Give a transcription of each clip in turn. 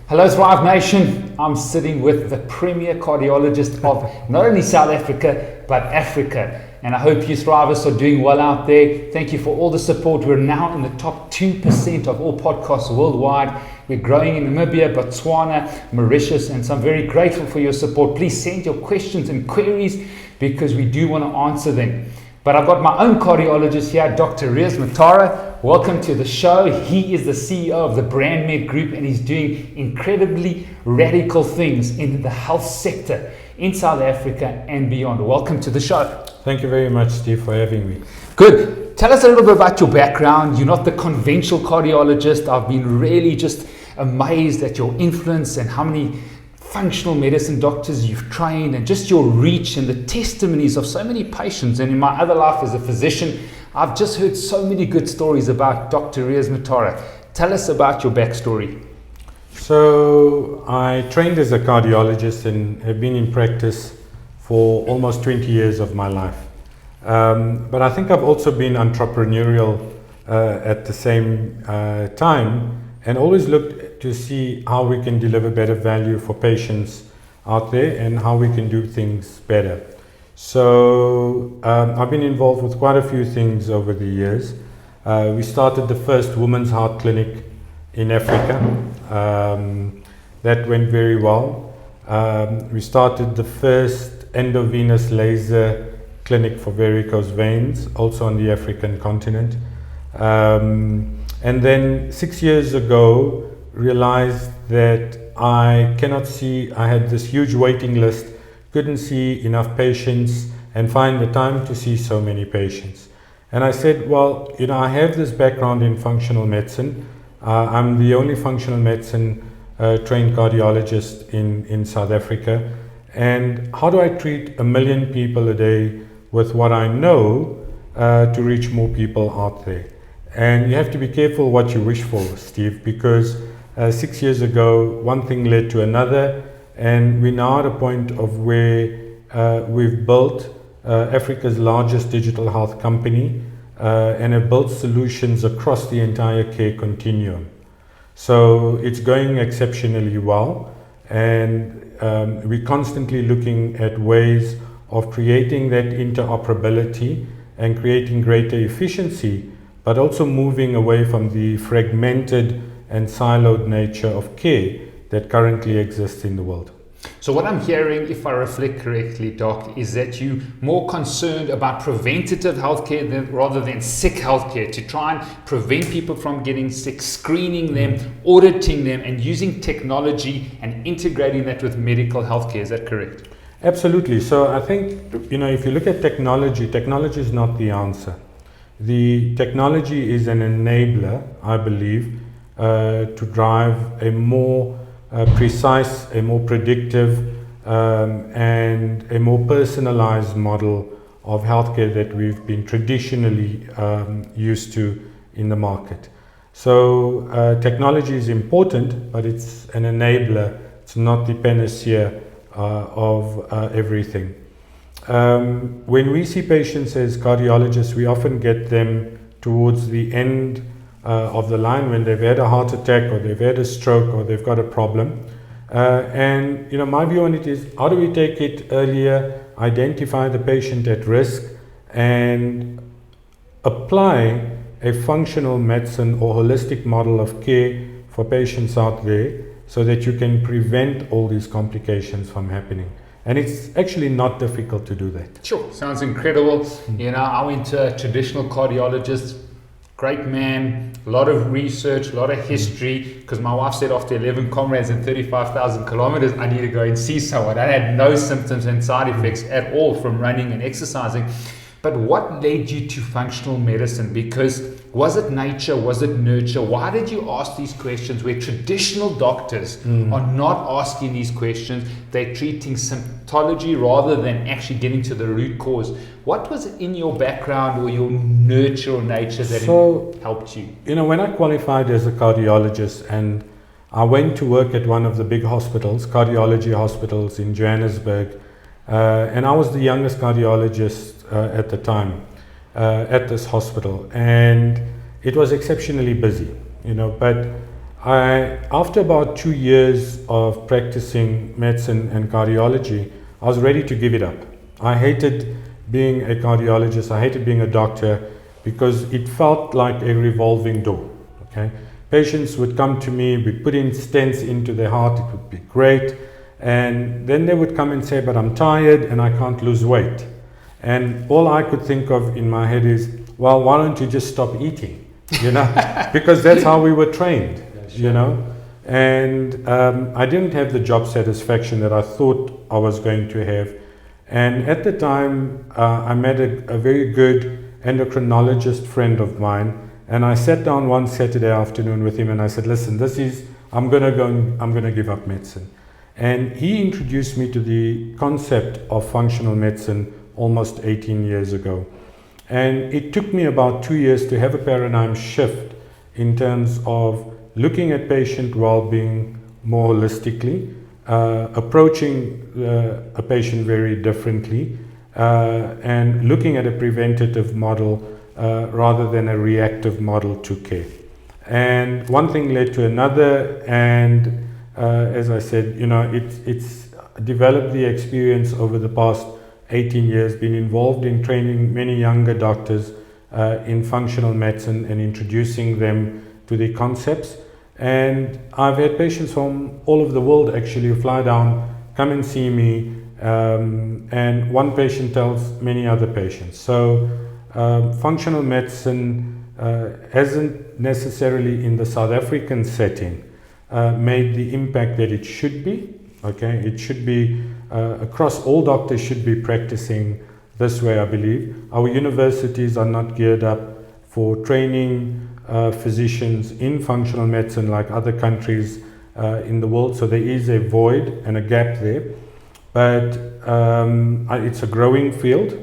Hello Thrive Nation, I'm sitting with the premier cardiologist of not only South Africa, but Africa. And I hope you Thrivers are doing well out there. Thank you for all the support. We're now in the top 2% of all podcasts worldwide. We're growing in Namibia, Botswana, Mauritius, and so I'm very grateful for your support. Please send your questions and queries because we do want to answer them. But I've got my own cardiologist here, Dr. Riaz Motara. Welcome to the show. He is the CEO of the BrandMed Group and he's doing incredibly radical things in the health sector in South Africa and beyond. Welcome to the show. Thank you very much, Steve, for having me. Good. Tell us a little bit about your background. You're not the conventional cardiologist. I've been really just amazed at your influence and how many functional medicine doctors you've trained and just your reach and the testimonies of so many patients. And in my other life as a physician, I've just heard so many good stories about Dr. Riaz Motara. Tell us about your backstory. So I trained as a cardiologist and have been in practice for almost 20 years of my life. But I think I've also been entrepreneurial at the same time and always looked to see how we can deliver better value for patients out there and how we can do things better. So I've been involved with quite a few things over the years. We started the first women's heart clinic in Africa. That went very well. We started the first endovenous laser clinic for varicose veins, also on the African continent. And then 6 years ago, realized that I cannot see, I had this huge waiting list, couldn't see enough patients and find the time to see so many patients. And I said, well, I have this background in functional medicine. I'm the only functional medicine trained cardiologist in South Africa. And how do I treat 1 million people a day with what I know to reach more people out there? And you have to be careful what you wish for, Steve, because 6 years ago, one thing led to another, and we're now at a point of where we've built Africa's largest digital health company and have built solutions across the entire care continuum. So it's going exceptionally well, and we're constantly looking at ways of creating that interoperability and creating greater efficiency, but also moving away from the fragmented and siloed nature of care that currently exists in the world. So what I'm hearing, if I reflect correctly, Doc, is that you're more concerned about preventative healthcare rather than sick healthcare, to try and prevent people from getting sick, screening them, auditing them, and using technology and integrating that with medical healthcare. Is that correct? Absolutely. So I think, if you look at technology is not the answer. The technology is an enabler, I believe, to drive a more precise, a more predictive, and a more personalized model of healthcare that we've been traditionally used to in the market. So technology is important, but it's an enabler. It's not the panacea of everything. When we see patients as cardiologists, we often get them towards the end of the line when they've had a heart attack or they've had a stroke or they've got a problem. And my view on it is, how do we take it earlier, identify the patient at risk, and apply a functional medicine or holistic model of care for patients out there so that you can prevent all these complications from happening. And it's actually not difficult to do that. Sure, sounds incredible. I went to a traditional cardiologist, great man, a lot of research, a lot of history, because my wife said after 11 comrades and 35,000 kilometers, I need to go and see someone. I had no symptoms and side effects at all from running and exercising. But what led you to functional medicine? Because was it nature? Was it nurture? Why did you ask these questions where traditional doctors are not asking these questions? They're treating symptomology rather than actually getting to the root cause. What was it in your background or your nurture or nature that helped you? When I qualified as a cardiologist and I went to work at one of the big hospitals, cardiology hospitals in Johannesburg, and I was the youngest cardiologist at the time at this hospital, and it was exceptionally busy, but After about 2 years of practicing medicine and cardiology, I was ready to give it up. I hated being a cardiologist, I hated being a doctor, because it felt like a revolving door. Okay? Patients would come to me, we put in stents into their heart, it would be great, and then they would come and say, but I'm tired and I can't lose weight. And all I could think of in my head is, well, why don't you just stop eating? You know, because that's how we were trained, you know. And I didn't have the job satisfaction that I thought I was going to have. And at the time, I met a very good endocrinologist friend of mine, and I sat down one Saturday afternoon with him and I said, listen, I'm gonna give up medicine. And he introduced me to the concept of functional medicine almost 18 years ago. And it took me about 2 years to have a paradigm shift in terms of looking at patient well-being more holistically, approaching a patient very differently, and looking at a preventative model rather than a reactive model to care. And one thing led to another, and as I said, you know, it's developed the experience over the past 18 years, been involved in training many younger doctors in functional medicine and introducing them to the concepts. And I've had patients from all over the world actually who fly down, come and see me, and one patient tells many other patients. So functional medicine hasn't necessarily in the South African setting made the impact that it should be. Okay, it should be across all doctors should be practicing this way, I believe. Our universities are not geared up for training physicians in functional medicine like other countries in the world, so there is a void and a gap there. But it's a growing field,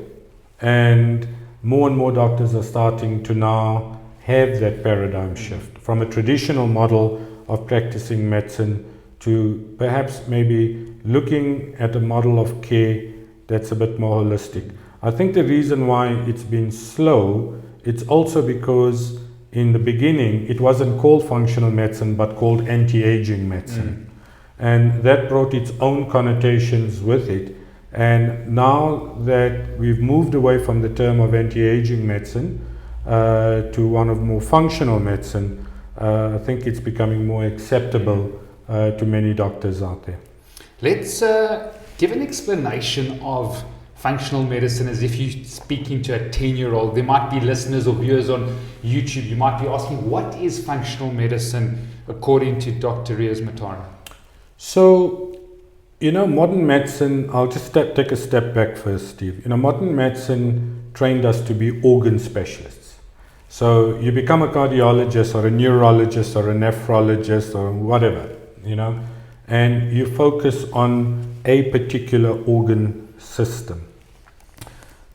and more doctors are starting to now have that paradigm shift from a traditional model of practicing medicine to perhaps maybe looking at a model of care that's a bit more holistic. I think the reason why it's been slow, it's also because in the beginning it wasn't called functional medicine but called anti-aging medicine. And that brought its own connotations with it. And now that we've moved away from the term of anti-aging medicine to one of more functional medicine, I think it's becoming more acceptable to many doctors out there. Let's give an explanation of functional medicine as if you're speaking to a 10-year-old. There might be listeners or viewers on YouTube. You might be asking, what is functional medicine according to Dr. Riaz Motara? So, you know, modern medicine, I'll just take a step back first, Steve. You know, modern medicine trained us to be organ specialists. So you become a cardiologist or a neurologist or a nephrologist or whatever, you know, and you focus on a particular organ system.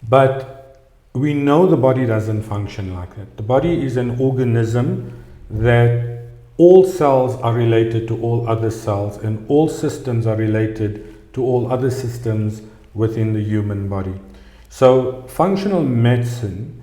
But we know the body doesn't function like that. The body is an organism that all cells are related to all other cells, and all systems are related to all other systems within the human body. So functional medicine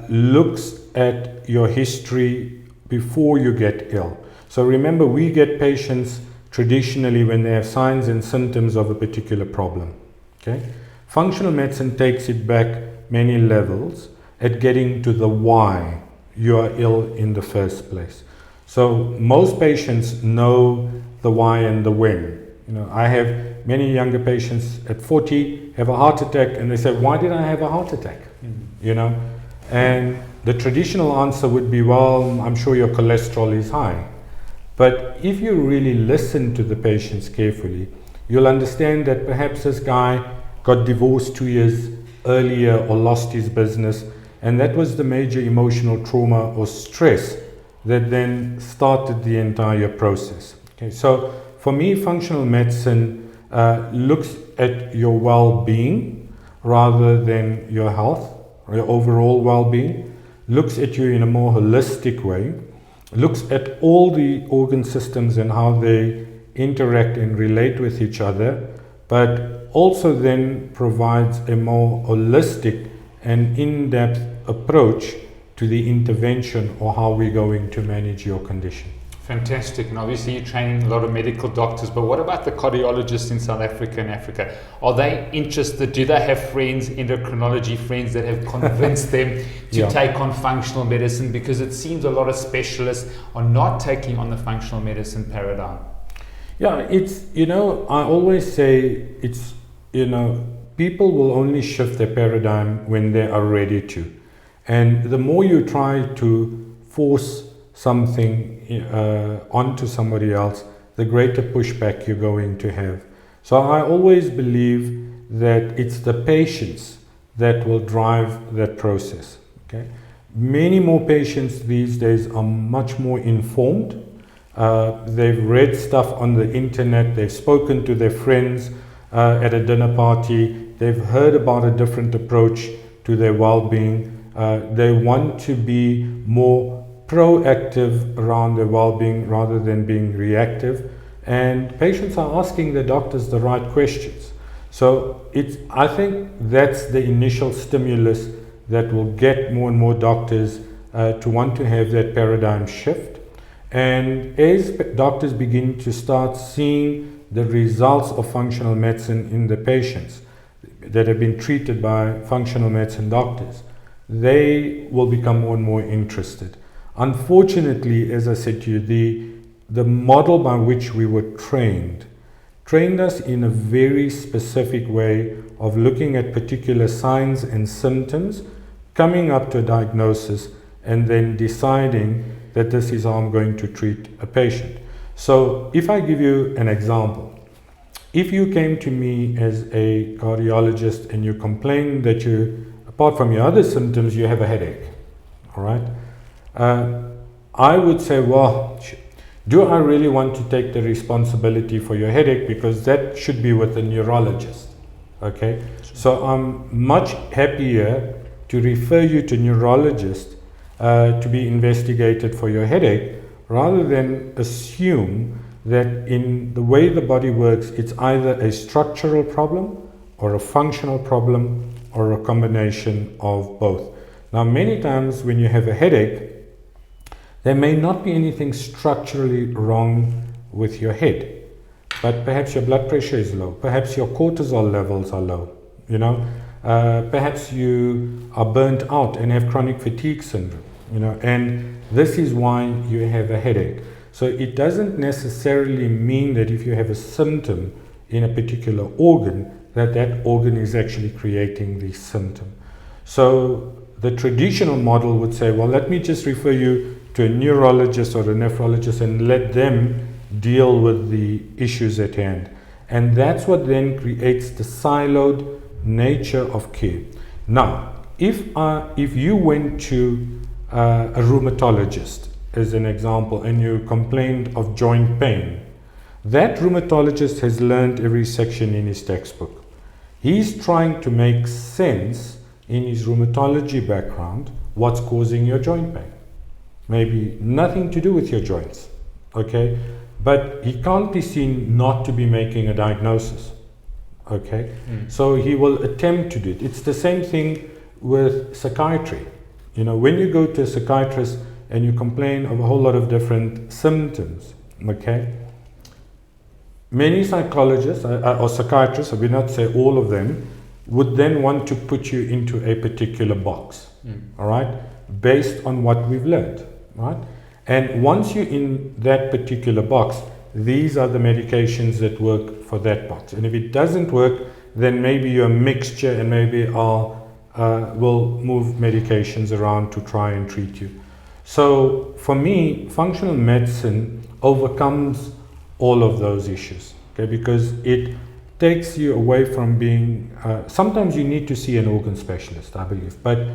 looks at your history before you get ill. So remember, we get patients traditionally when they have signs and symptoms of a particular problem. Okay? Functional medicine takes it back many levels at getting to the why you are ill in the first place. So most patients know the why and the when. You know, I have many younger patients at 40 have a heart attack, and they say, why did I have a heart attack? You know, and the traditional answer would be, well, I'm sure your cholesterol is high. But if you really listen to the patients carefully, you'll understand that perhaps this guy got divorced 2 years earlier or lost his business, and that was the major emotional trauma or stress that then started the entire process. Okay, so for me, functional medicine looks at your well-being rather than your health or your overall well-being, looks at you in a more holistic way, looks at all the organ systems and how they interact and relate with each other, but also then provides a more holistic and in-depth approach to the intervention or how we're going to manage your condition. Fantastic. And obviously you're training a lot of medical doctors, but what about the cardiologists in South Africa and Africa? Are they interested? Do they have friends, endocrinology friends, that have convinced them to take on functional medicine? Because it seems a lot of specialists are not taking on the functional medicine paradigm. Yeah, it's, I always say it's, people will only shift their paradigm when they are ready to. And the more you try to force something onto somebody else, the greater pushback you're going to have. So I always believe that it's the patients that will drive that process. Okay, many more patients these days are much more informed. They've read stuff on the internet, they've spoken to their friends at a dinner party, they've heard about a different approach to their well-being. They want to be more proactive around their well-being rather than being reactive, and patients are asking their doctors the right questions. So I think that's the initial stimulus that will get more and more doctors to want to have that paradigm shift. And as doctors begin to start seeing the results of functional medicine in the patients that have been treated by functional medicine doctors, they will become more and more interested. Unfortunately, as I said to you, the model by which we were trained us in a very specific way of looking at particular signs and symptoms, coming up to a diagnosis, and then deciding that this is how I'm going to treat a patient. So if I give you an example, if you came to me as a cardiologist and you complained that apart from your other symptoms, you have a headache, all right? I would say, well, do I really want to take the responsibility for your headache? Because that should be with a neurologist. Okay, so I'm much happier to refer you to a neurologist to be investigated for your headache, rather than assume that in the way the body works, it's either a structural problem or a functional problem or a combination of both. Now, many times when you have a headache, there may not be anything structurally wrong with your head, but perhaps your blood pressure is low, perhaps your cortisol levels are low, perhaps you are burnt out and have chronic fatigue syndrome, and this is why you have a headache. So it doesn't necessarily mean that if you have a symptom in a particular organ, that organ is actually creating the symptom. So the traditional model would say, well, let me just refer you to a neurologist or a nephrologist and let them deal with the issues at hand. And that's what then creates the siloed nature of care. Now, if you went to a rheumatologist, as an example, and you complained of joint pain, that rheumatologist has learned every section in his textbook. He's trying to make sense in his rheumatology background what's causing your joint pain. Maybe nothing to do with your joints, okay? But he can't be seen not to be making a diagnosis, okay? So he will attempt to do it. It's the same thing with psychiatry. When you go to a psychiatrist and you complain of a whole lot of different symptoms, okay? Many psychologists or psychiatrists, I will not say all of them, would then want to put you into a particular box, all right? Based on what we've learned, right? And once you're in that particular box, these are the medications that work for that box. And if it doesn't work, then maybe you're a mixture, and maybe we'll move medications around to try and treat you. So for me, functional medicine overcomes all of those issues, okay? Because it takes you away from being, sometimes you need to see an organ specialist, I believe, but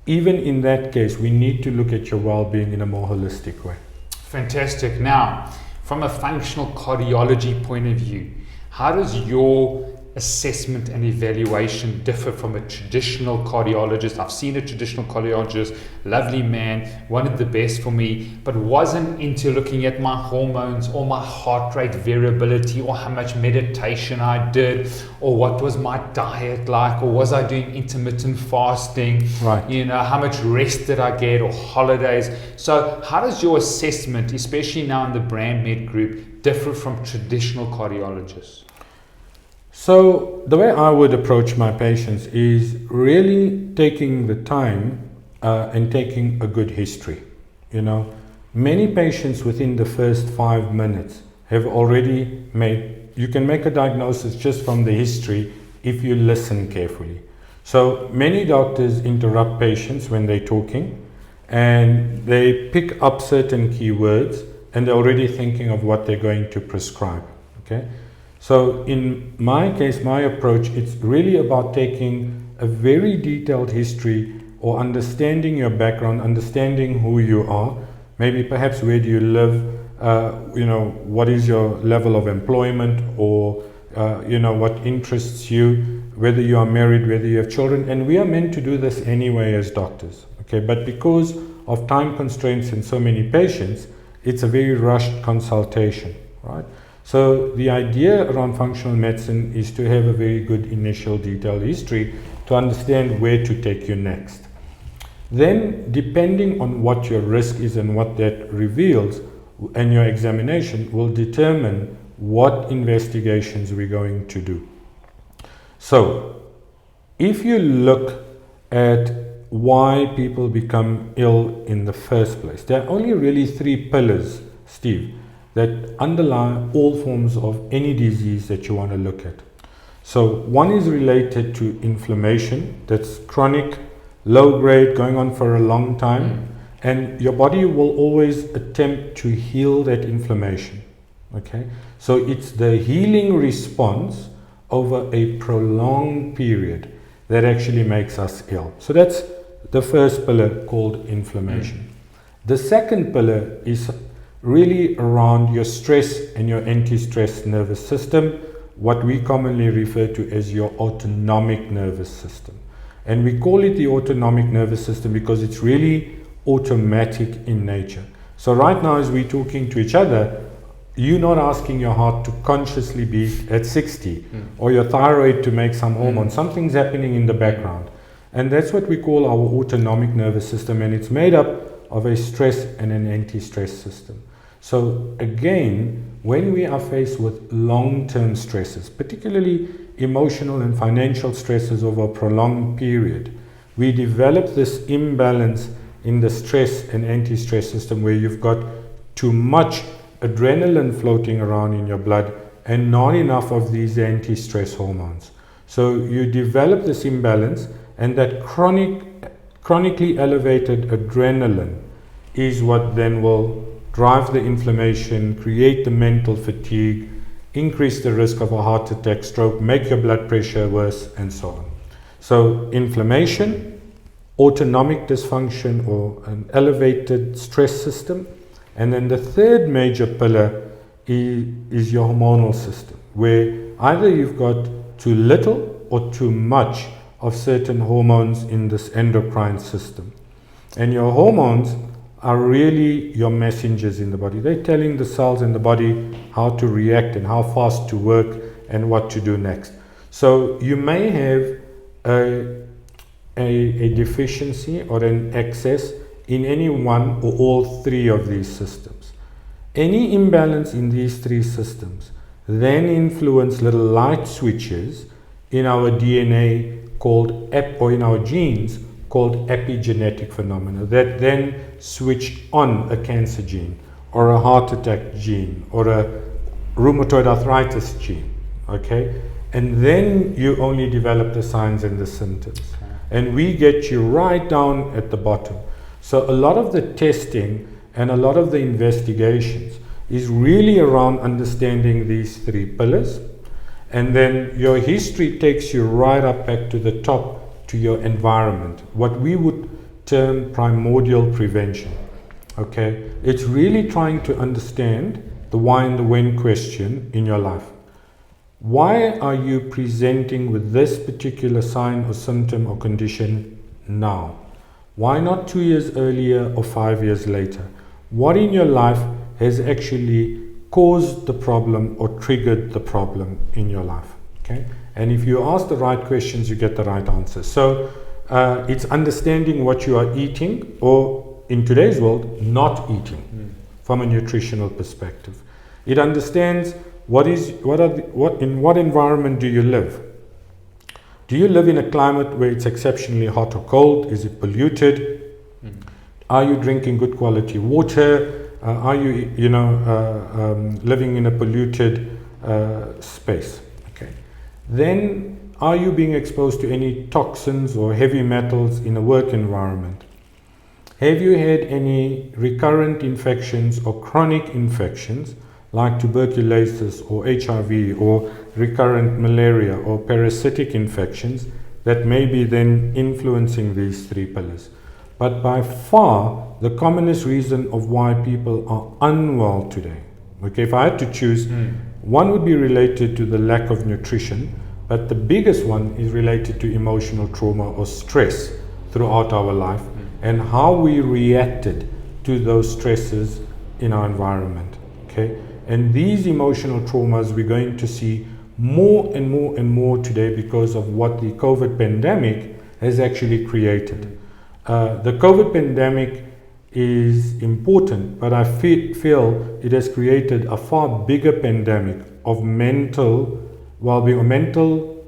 even in that case, we need to look at your well-being in a more holistic way. Fantastic. Now, from a functional cardiology point of view, how does your assessment and evaluation differ from a traditional cardiologist? I've seen a traditional cardiologist, lovely man, wanted the best for me, but wasn't into looking at my hormones or my heart rate variability or how much meditation I did or what was my diet like or was I doing intermittent fasting, Right. you know, how much rest did I get or holidays. So how does your assessment, especially now in the brand med group, differ from traditional cardiologists? So the way I would approach my patients is really taking the time and taking a good history. You know, many patients within the first 5 minutes have already you can make a diagnosis just from the history if you listen carefully. So many doctors interrupt patients when they're talking and they pick up certain keywords and they're already thinking of what they're going to prescribe. Okay. So in my case, my approach, it's really about taking a very detailed history or understanding your background, understanding who you are, maybe perhaps where do you live, you know, what is your level of employment or, you know, what interests you, whether you are married, whether you have children. And we are meant to do this anyway as doctors, okay? But because of time constraints in so many patients, it's a very rushed consultation, right? So the idea around functional medicine is to have a very good initial detailed history to understand where to take you next. Then, depending on what your risk is and what that reveals, and your examination will determine what investigations we're going to do. So, if you look at why people become ill in the first place, there are only really 3 pillars, Steve, that underlie all forms of any disease that you want to look at. So one is related to inflammation, that's chronic, low grade, going on for a long time, and your body will always attempt to heal that inflammation. Okay, so it's the healing response over a prolonged period that actually makes us ill. So that's the first pillar, called inflammation. The second pillar is really around your stress and your anti-stress nervous system, what we commonly refer to as your autonomic nervous system. And we call it the autonomic nervous system because it's really automatic in nature. So right now as we're talking to each other, you're not asking your heart to consciously beat at 60 or your thyroid to make some hormone. Something's happening in the background. And that's what we call our autonomic nervous system, and it's made up of a stress and an anti-stress system. So again, when we are faced with long-term stresses, particularly emotional and financial stresses over a prolonged period, we develop this imbalance in the stress and anti-stress system where you've got too much adrenaline floating around in your blood and not enough of these anti-stress hormones. So you develop this imbalance, and that chronically elevated adrenaline is what then will drive the inflammation, create the mental fatigue, increase the risk of a heart attack, stroke, make your blood pressure worse, and so on. So inflammation, autonomic dysfunction or an elevated stress system, and then the third major pillar is your hormonal system, where either you've got too little or too much of certain hormones in this endocrine system. And your hormones are really your messengers in the body. They're telling the cells in the body how to react and how fast to work and what to do next. So you may have a deficiency or an excess in any one or all 3 of these systems. Any imbalance in these 3 systems then influence little light switches in our DNA called or in our genes called epigenetic phenomena that then switch on a cancer gene or a heart attack gene or a rheumatoid arthritis gene, okay? And then you only develop the signs and the symptoms. And we get you right down at the bottom. So a lot of the testing and a lot of the investigations is really around understanding these 3 pillars. And then your history takes you right up back to the top, to your environment, what we would term primordial prevention. Okay, it's really trying to understand the why and the when question in your life. why are you presenting with this particular sign or symptom or condition now? Why not 2 years earlier or 5 years later? What in your life has actually caused the problem or triggered the problem in your life? Okay, and if you ask the right questions, you get the right answers. So it's understanding what you are eating, or in today's world, not eating, from a nutritional perspective. It understands in what environment do you live? Do you live in a climate where it's exceptionally hot or cold? Is it polluted? Are you drinking good quality water? Are you living in a polluted space? Okay. Then, are you being exposed to any toxins or heavy metals in a work environment? Have you had any recurrent infections or chronic infections like tuberculosis or HIV or recurrent malaria or parasitic infections that may be then influencing these three pillars? But by far, the commonest reason of why people are unwell today, okay, if I had to choose, one would be related to the lack of nutrition, but the biggest one is related to emotional trauma or stress throughout our life and how we reacted to those stresses in our environment, okay? And these emotional traumas we're going to see more and more and more today because of what the COVID pandemic has actually created. The COVID pandemic is important, but I feel it has created a far bigger pandemic of mental well-being or mental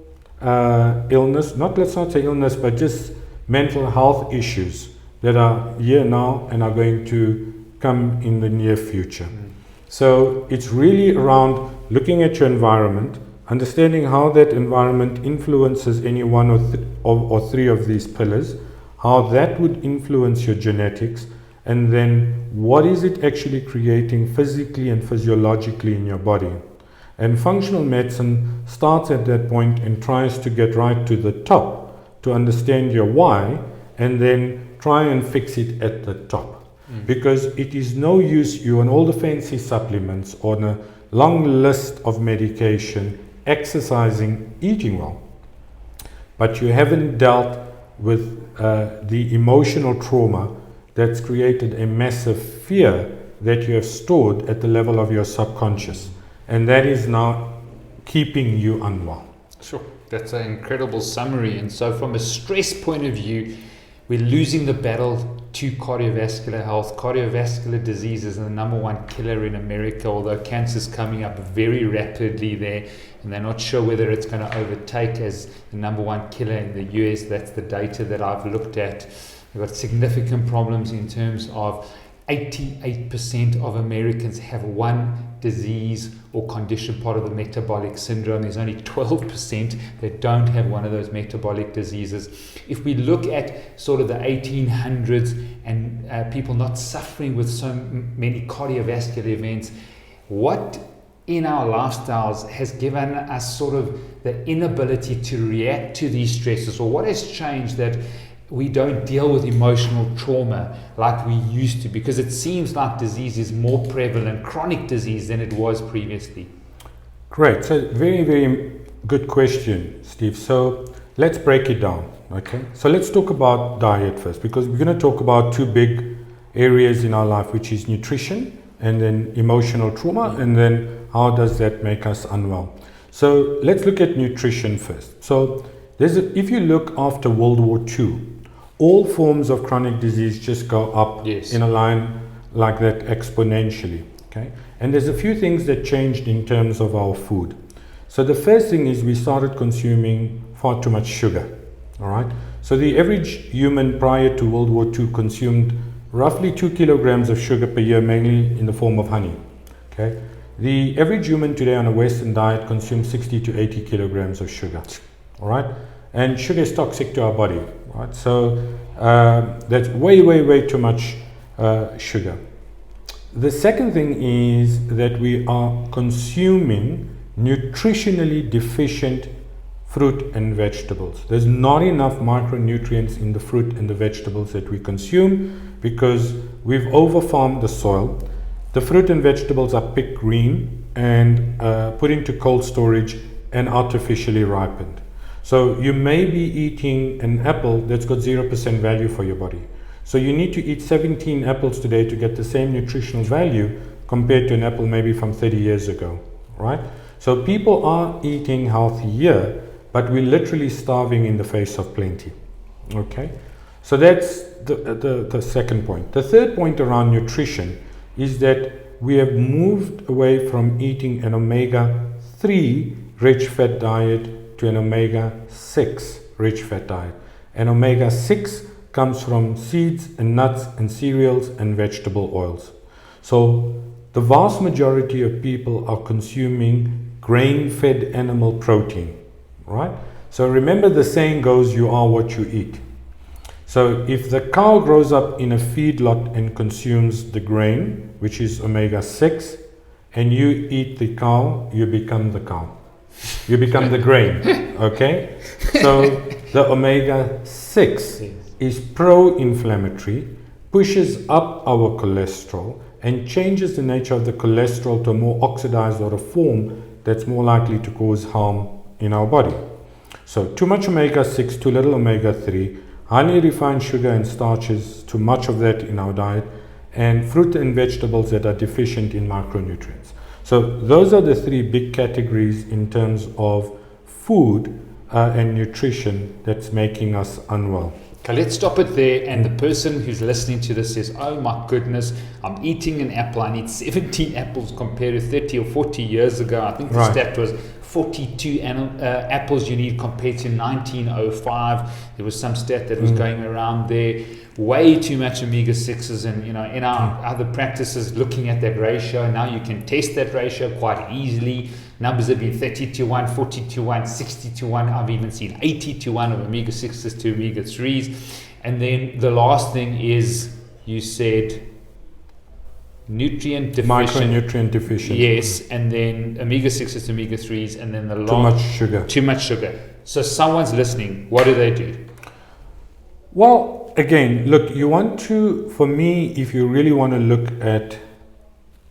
illness, let's not say illness, but just mental health issues that are here now and are going to come in the near future. So it's really around looking at your environment, understanding how that environment influences any one or three of these pillars, how that would influence your genetics, and then what is it actually creating physically and physiologically in your body. And functional medicine starts at that point and tries to get right to the top to understand your why and then try and fix it at the top. Because it is no use you on all the fancy supplements, on a long list of medication, exercising, eating well, but you haven't dealt with the emotional trauma that's created a massive fear that you have stored at the level of your subconscious, and that is now keeping you unwell. Sure, that's an incredible summary. And so from a stress point of view, we're losing the battle to cardiovascular health. Cardiovascular disease is the number one killer in America, although cancer is coming up very rapidly there, and they're not sure whether it's going to overtake as the number one killer in the US. That's the data that I've looked at. We've got significant problems in terms of 88% of Americans have one disease or condition, part of the metabolic syndrome. There's only 12% that don't have one of those metabolic diseases. If we look at sort of the 1800s and people not suffering with so many cardiovascular events, what in our lifestyles has given us sort of the inability to react to these stresses, or what has changed that we don't deal with emotional trauma like we used to, because it seems like disease is more prevalent, chronic disease, than it was previously? Great. So very, very good question, Steve. So let's break it down. Okay. So let's talk about diet first, because we're going to talk about two big areas in our life, which is nutrition and then emotional trauma, and then how does that make us unwell. So let's look at nutrition first. So if you look after World War II, all forms of chronic disease just go up in a line like that exponentially. Okay, and there's a few things that changed in terms of our food. So the first thing is we started consuming far too much sugar. All right. So the average human prior to World War II consumed roughly 2 kilograms of sugar per year, mainly in the form of honey. Okay. The average human today on a Western diet consumes 60 to 80 kilograms of sugar. All right. And sugar is toxic to our body. Right. So that's way too much sugar. The second thing is that we are consuming nutritionally deficient fruit and vegetables. There's not enough micronutrients in the fruit and the vegetables that we consume because we've over-farmed the soil. The fruit and vegetables are picked green and put into cold storage and artificially ripened. So you may be eating an apple that's got 0% value for your body. So you need to eat 17 apples today to get the same nutritional value compared to an apple maybe from 30 years ago, right? So people are eating healthier, but we're literally starving in the face of plenty, okay? So that's the second point. The third point around nutrition is that we have moved away from eating an omega-3 rich fat diet to an omega-6 rich fat diet. And omega-6 comes from seeds and nuts and cereals and vegetable oils. So the vast majority of people are consuming grain-fed animal protein, right? So remember the saying goes, you are what you eat. So if the cow grows up in a feedlot and consumes the grain, which is omega-6, and you eat the cow, you become the cow. You become the grain, okay? So the omega-6 is pro-inflammatory, pushes up our cholesterol, and changes the nature of the cholesterol to a more oxidized or a form that's more likely to cause harm in our body. So too much omega-6, too little omega-3, highly refined sugar and starches, too much of that in our diet, and fruit and vegetables that are deficient in micronutrients. So those are the three big categories in terms of food and nutrition that's making us unwell. Okay, let's stop it there. And the person who's listening to this says, oh my goodness, I'm eating an apple. I need 17 apples compared to 30 or 40 years ago. I think the stat was 42 apples you need compared to 1905. There was some stat that was going around there. Way too much omega-6s, and in our other practices, looking at that ratio, now you can test that ratio quite easily. Numbers have been 30 to 1, 40 to 1, 60 to 1. I've even seen 80 to 1 of omega-6s to omega-3s. And then the last thing is, you said nutrient deficient. Micronutrient deficient. Yes, and then omega-6s to omega-3s, and then the last. Too much sugar. Too much sugar. So someone's listening, what do? Well, again, look, you want to, for me, if you really want to look at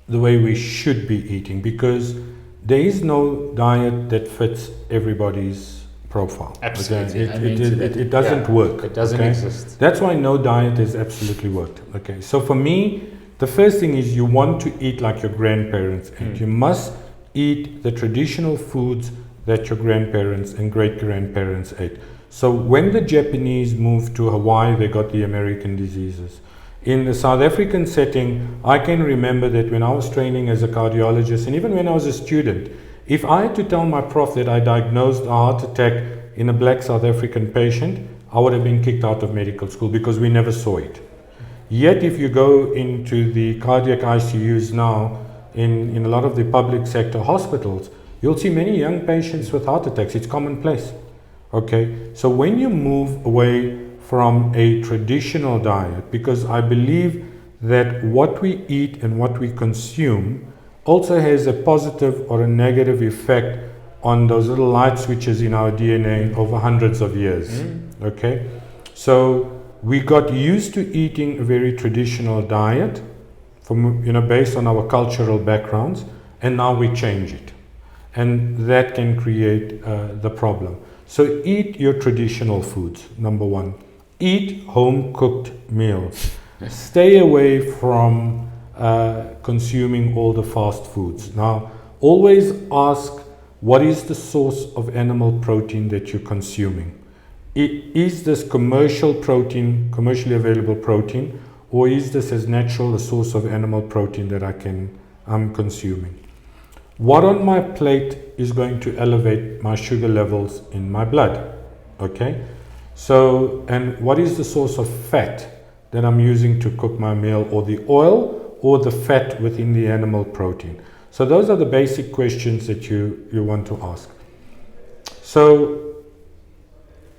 the way we should be eating, because there is no diet that fits everybody's profile. Absolutely. It doesn't work. It doesn't exist. That's why no diet has absolutely worked. Okay, so for me, the first thing is you want to eat like your grandparents ate. You must eat the traditional foods that your grandparents and great-grandparents ate. So when the Japanese moved to Hawaii, they got the American diseases. In the South African setting, I can remember that when I was training as a cardiologist, and even when I was a student, if I had to tell my prof that I diagnosed a heart attack in a black South African patient, I would have been kicked out of medical school because we never saw it. Yet if you go into the cardiac ICUs now, in a lot of the public sector hospitals, you'll see many young patients with heart attacks. It's commonplace. Okay, so when you move away from a traditional diet, because I believe that what we eat and what we consume also has a positive or a negative effect on those little light switches in our DNA over hundreds of years. Okay, so we got used to eating a very traditional diet from, based on our cultural backgrounds, and now we change it, and that can create the problem. So eat your traditional foods, number one. Eat home-cooked meals. Stay away from consuming all the fast foods. Now, always ask, what is the source of animal protein that you're consuming? Is this commercial protein, commercially available protein, or is this as natural a source of animal protein that I'm consuming? What on my plate is going to elevate my sugar levels in my blood? Okay, so, and what is the source of fat that I'm using to cook my meal, or the oil or the fat within the animal protein? So those are the basic questions that you want to ask. So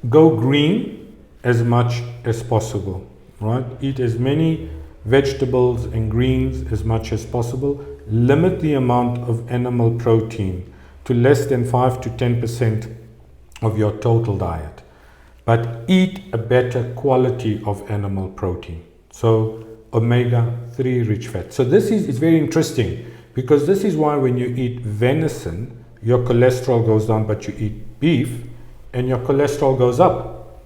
go green as much as possible, right? Eat as many vegetables and greens as much as possible. Limit the amount of animal protein to less than 5 to 10% of your total diet, but eat a better quality of animal protein. So omega-3 rich fat. So this is very interesting, because this is why when you eat venison, your cholesterol goes down, but you eat beef, and your cholesterol goes up.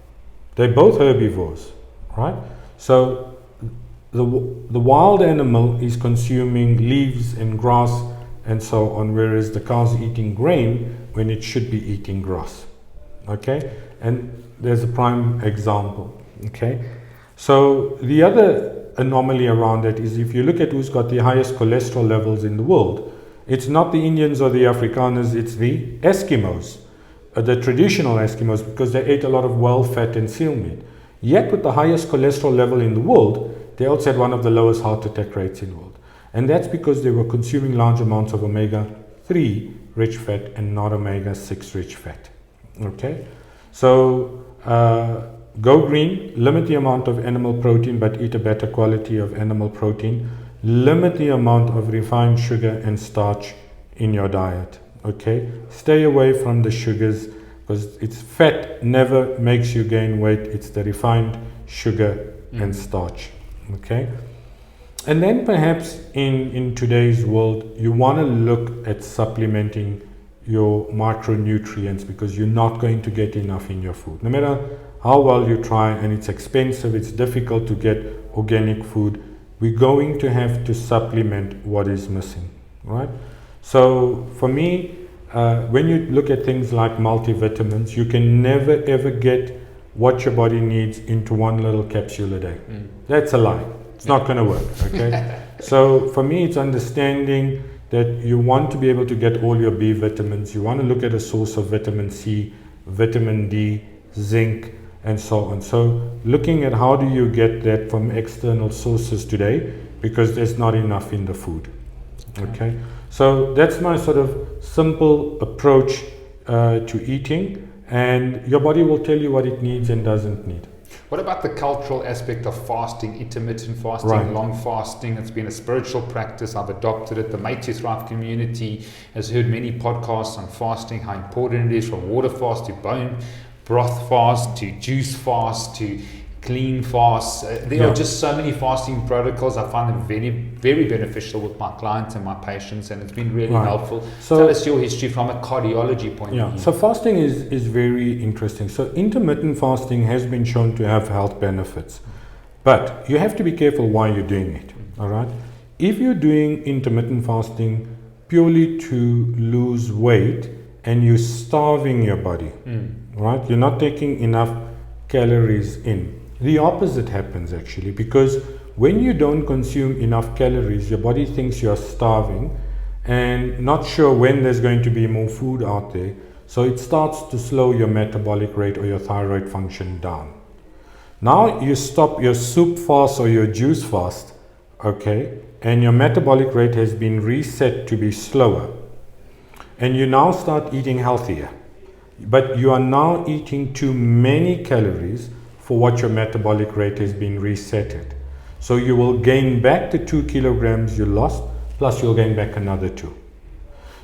They're both herbivores, right? So the wild animal is consuming leaves and grass and so on, whereas the cow's eating grain when it should be eating grass. Okay, and there's a prime example. Okay, so the other anomaly around it is if you look at who's got the highest cholesterol levels in the world, it's not the Indians or the Afrikaners, it's the Eskimos, the traditional Eskimos, because they ate a lot of whale fat and seal meat. Yet with the highest cholesterol level in the world, they also had one of the lowest heart attack rates in the world. And that's because they were consuming large amounts of omega-3 rich fat and not omega-6 rich fat. Okay, so go green, limit the amount of animal protein, but eat a better quality of animal protein. Limit the amount of refined sugar and starch in your diet. Okay, stay away from the sugars, because it's fat never makes you gain weight. It's the refined sugar and starch. Okay, and then perhaps in today's world, you want to look at supplementing your micronutrients, because you're not going to get enough in your food. No matter how well you try, and it's expensive, it's difficult to get organic food, we're going to have to supplement what is missing, right? So for me, when you look at things like multivitamins, you can never ever get what your body needs into one little capsule a day. That's a lie. It's not going to work, okay? So for me, it's understanding that you want to be able to get all your B vitamins. You want to look at a source of vitamin C, vitamin D, zinc, and so on. So looking at how do you get that from external sources today, because there's not enough in the food. Okay, so that's my sort of simple approach to eating, and your body will tell you what it needs and doesn't need. What about the cultural aspect of fasting, intermittent fasting, long fasting? It's been a spiritual practice. I've adopted it. The Mate to Thrive community has heard many podcasts on fasting, how important it is, from water fast to bone broth fast to juice fast to clean fast. There are just so many fasting protocols. I find them very, very beneficial with my clients and my patients, and it's been really helpful. So tell us your history from a cardiology point of view. So fasting is very interesting. So intermittent fasting has been shown to have health benefits, but you have to be careful why you're doing it. All right. If you're doing intermittent fasting purely to lose weight and you're starving your body, right? You're not taking enough calories in. The opposite happens actually, because when you don't consume enough calories, your body thinks you're starving and not sure when there's going to be more food out there. So it starts to slow your metabolic rate or your thyroid function down. Now you stop your soup fast or your juice fast, okay, and your metabolic rate has been reset to be slower. And you now start eating healthier. But you are now eating too many calories for what your metabolic rate has been resetted. So you will gain back the 2 kilograms you lost, plus you'll gain back another 2.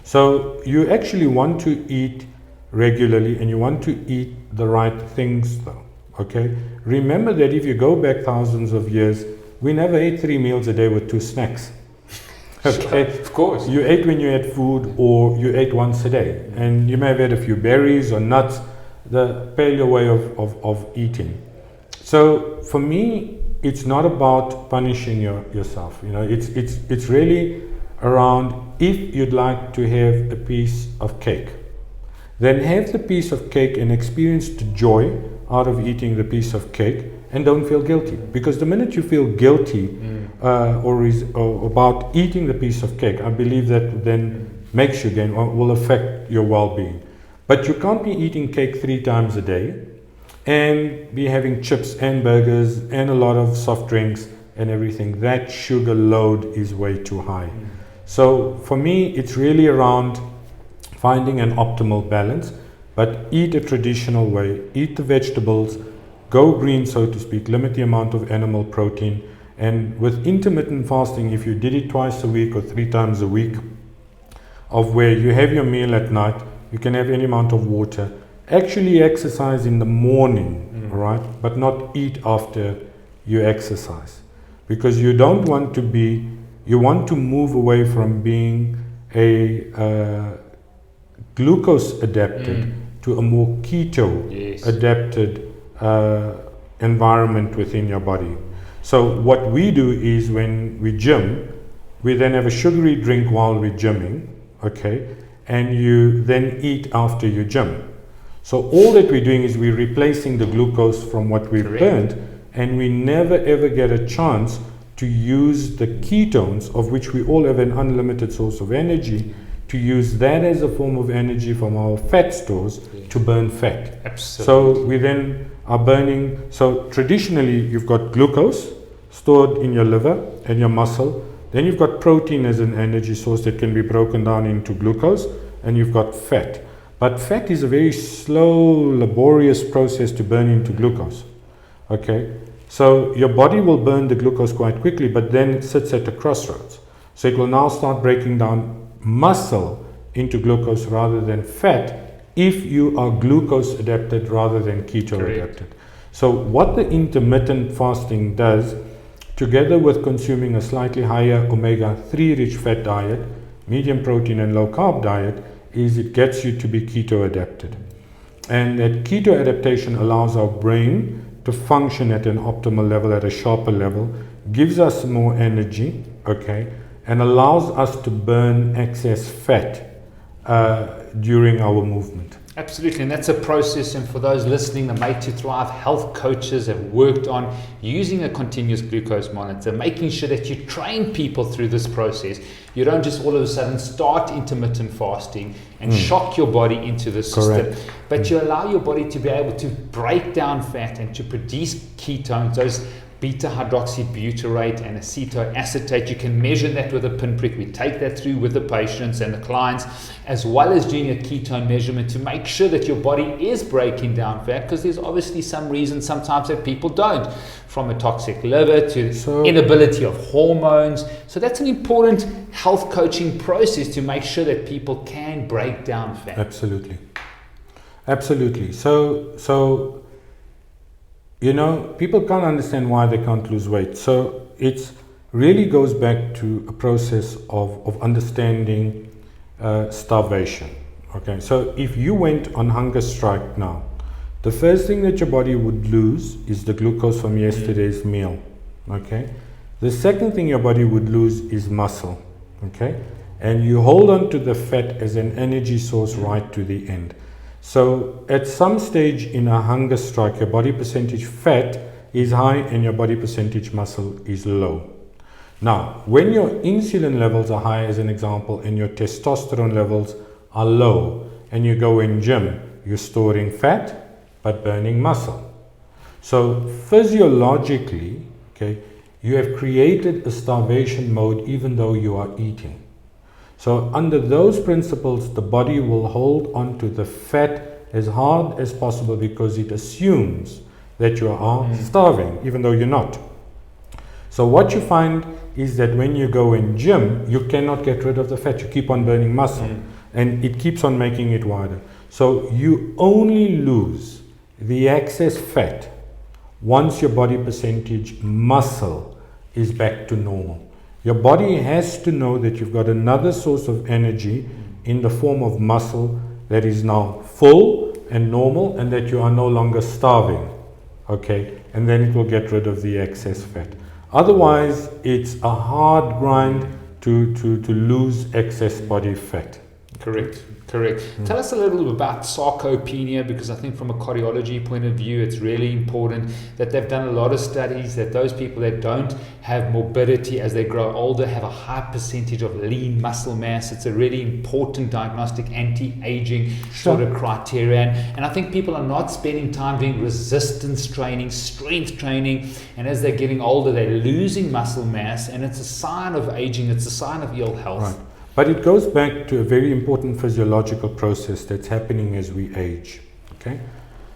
So you actually want to eat regularly, and you want to eat the right things though, okay? Remember that if you go back thousands of years, we never ate 3 meals a day with 2 snacks. Okay, of course. You ate when you had food, or you ate once a day, and you may have had a few berries or nuts, the paleo way of eating. So for me, it's not about punishing yourself. You know, it's really around, if you'd like to have a piece of cake, then have the piece of cake and experience the joy out of eating the piece of cake, and don't feel guilty. Because the minute you feel guilty or about eating the piece of cake, I believe that then makes you gain, or will affect your well-being. But you can't be eating cake 3 times a day and be having chips and burgers and a lot of soft drinks and everything. That sugar load is way too high. So for me, it's really around finding an optimal balance, but eat a traditional way, eat the vegetables, go green, so to speak, limit the amount of animal protein. And with intermittent fasting, if you did it twice a week or 3 times a week, of where you have your meal at night, you can have any amount of water, actually exercise in the morning, right? But not eat after you exercise, because you don't want to be, you want to move away from being a glucose adapted to a more keto adapted environment within your body. So what we do is when we gym, we then have a sugary drink while we're gymming, okay, and you then eat after you gym. So all that we're doing is we're replacing the glucose from what we've burned, and we never ever get a chance to use the ketones, of which we all have an unlimited source of energy, to use that as a form of energy from our fat stores to burn fat. Absolutely. So we then are burning, so traditionally you've got glucose stored in your liver and your muscle, then you've got protein as an energy source that can be broken down into glucose, and you've got fat. But fat is a very slow, laborious process to burn into glucose. Okay, so your body will burn the glucose quite quickly, but then it sits at a crossroads. So it will now start breaking down muscle into glucose rather than fat if you are glucose adapted rather than keto adapted. So what the intermittent fasting does, together with consuming a slightly higher omega-3 rich fat diet, medium protein and low carb diet, is it gets you to be keto adapted. And that keto adaptation allows our brain to function at an optimal level, at a sharper level, gives us more energy, okay, and allows us to burn excess fat during our movement. Absolutely, and that's a process, and for those listening, the Made to Thrive health coaches have worked on using a continuous glucose monitor, making sure that you train people through this process. You don't just all of a sudden start intermittent fasting and shock your body into the system, but you allow your body to be able to break down fat and to produce ketones, those beta hydroxybutyrate and acetoacetate. You can measure that with a pinprick. We take that through with the patients and the clients, as well as doing a ketone measurement to make sure that your body is breaking down fat, because there's obviously some reasons sometimes that people don't, from a toxic liver to inability of hormones. So that's an important health coaching process to make sure that people can break down fat. Absolutely. Absolutely. So you know, people can't understand why they can't lose weight. So it really goes back to a process of understanding starvation. Okay, so if you went on hunger strike now, the first thing that your body would lose is the glucose from yesterday's meal. Okay, the second thing your body would lose is muscle. Okay, and you hold on to the fat as an energy source right to the end. So at some stage in a hunger strike, your body percentage fat is high and your body percentage muscle is low. Now, when your insulin levels are high, as an example, and your testosterone levels are low, and you go in gym, you're storing fat but burning muscle. So physiologically, okay, you have created a starvation mode even though you are eating. So under those principles, the body will hold on to the fat as hard as possible because it assumes that you are starving, even though you're not. So what you find is that when you go in gym, you cannot get rid of the fat. You keep on burning muscle, and it keeps on making it wider. So you only lose the excess fat once your body percentage muscle is back to normal. Your body has to know that you've got another source of energy in the form of muscle that is now full and normal, and that you are no longer starving. Okay, and then it will get rid of the excess fat. Otherwise, it's a hard grind to lose excess body fat. Correct. Tell us a little bit about sarcopenia, because I think from a cardiology point of view, it's really important that they've done a lot of studies that those people that don't have morbidity as they grow older have a high percentage of lean muscle mass. It's a really important diagnostic anti-aging sort of criterion. And I think people are not spending time doing resistance training, strength training, and as they're getting older, they're losing muscle mass, and it's a sign of aging, it's a sign of ill health. Right. But it goes back to a very important physiological process that's happening as we age. Okay,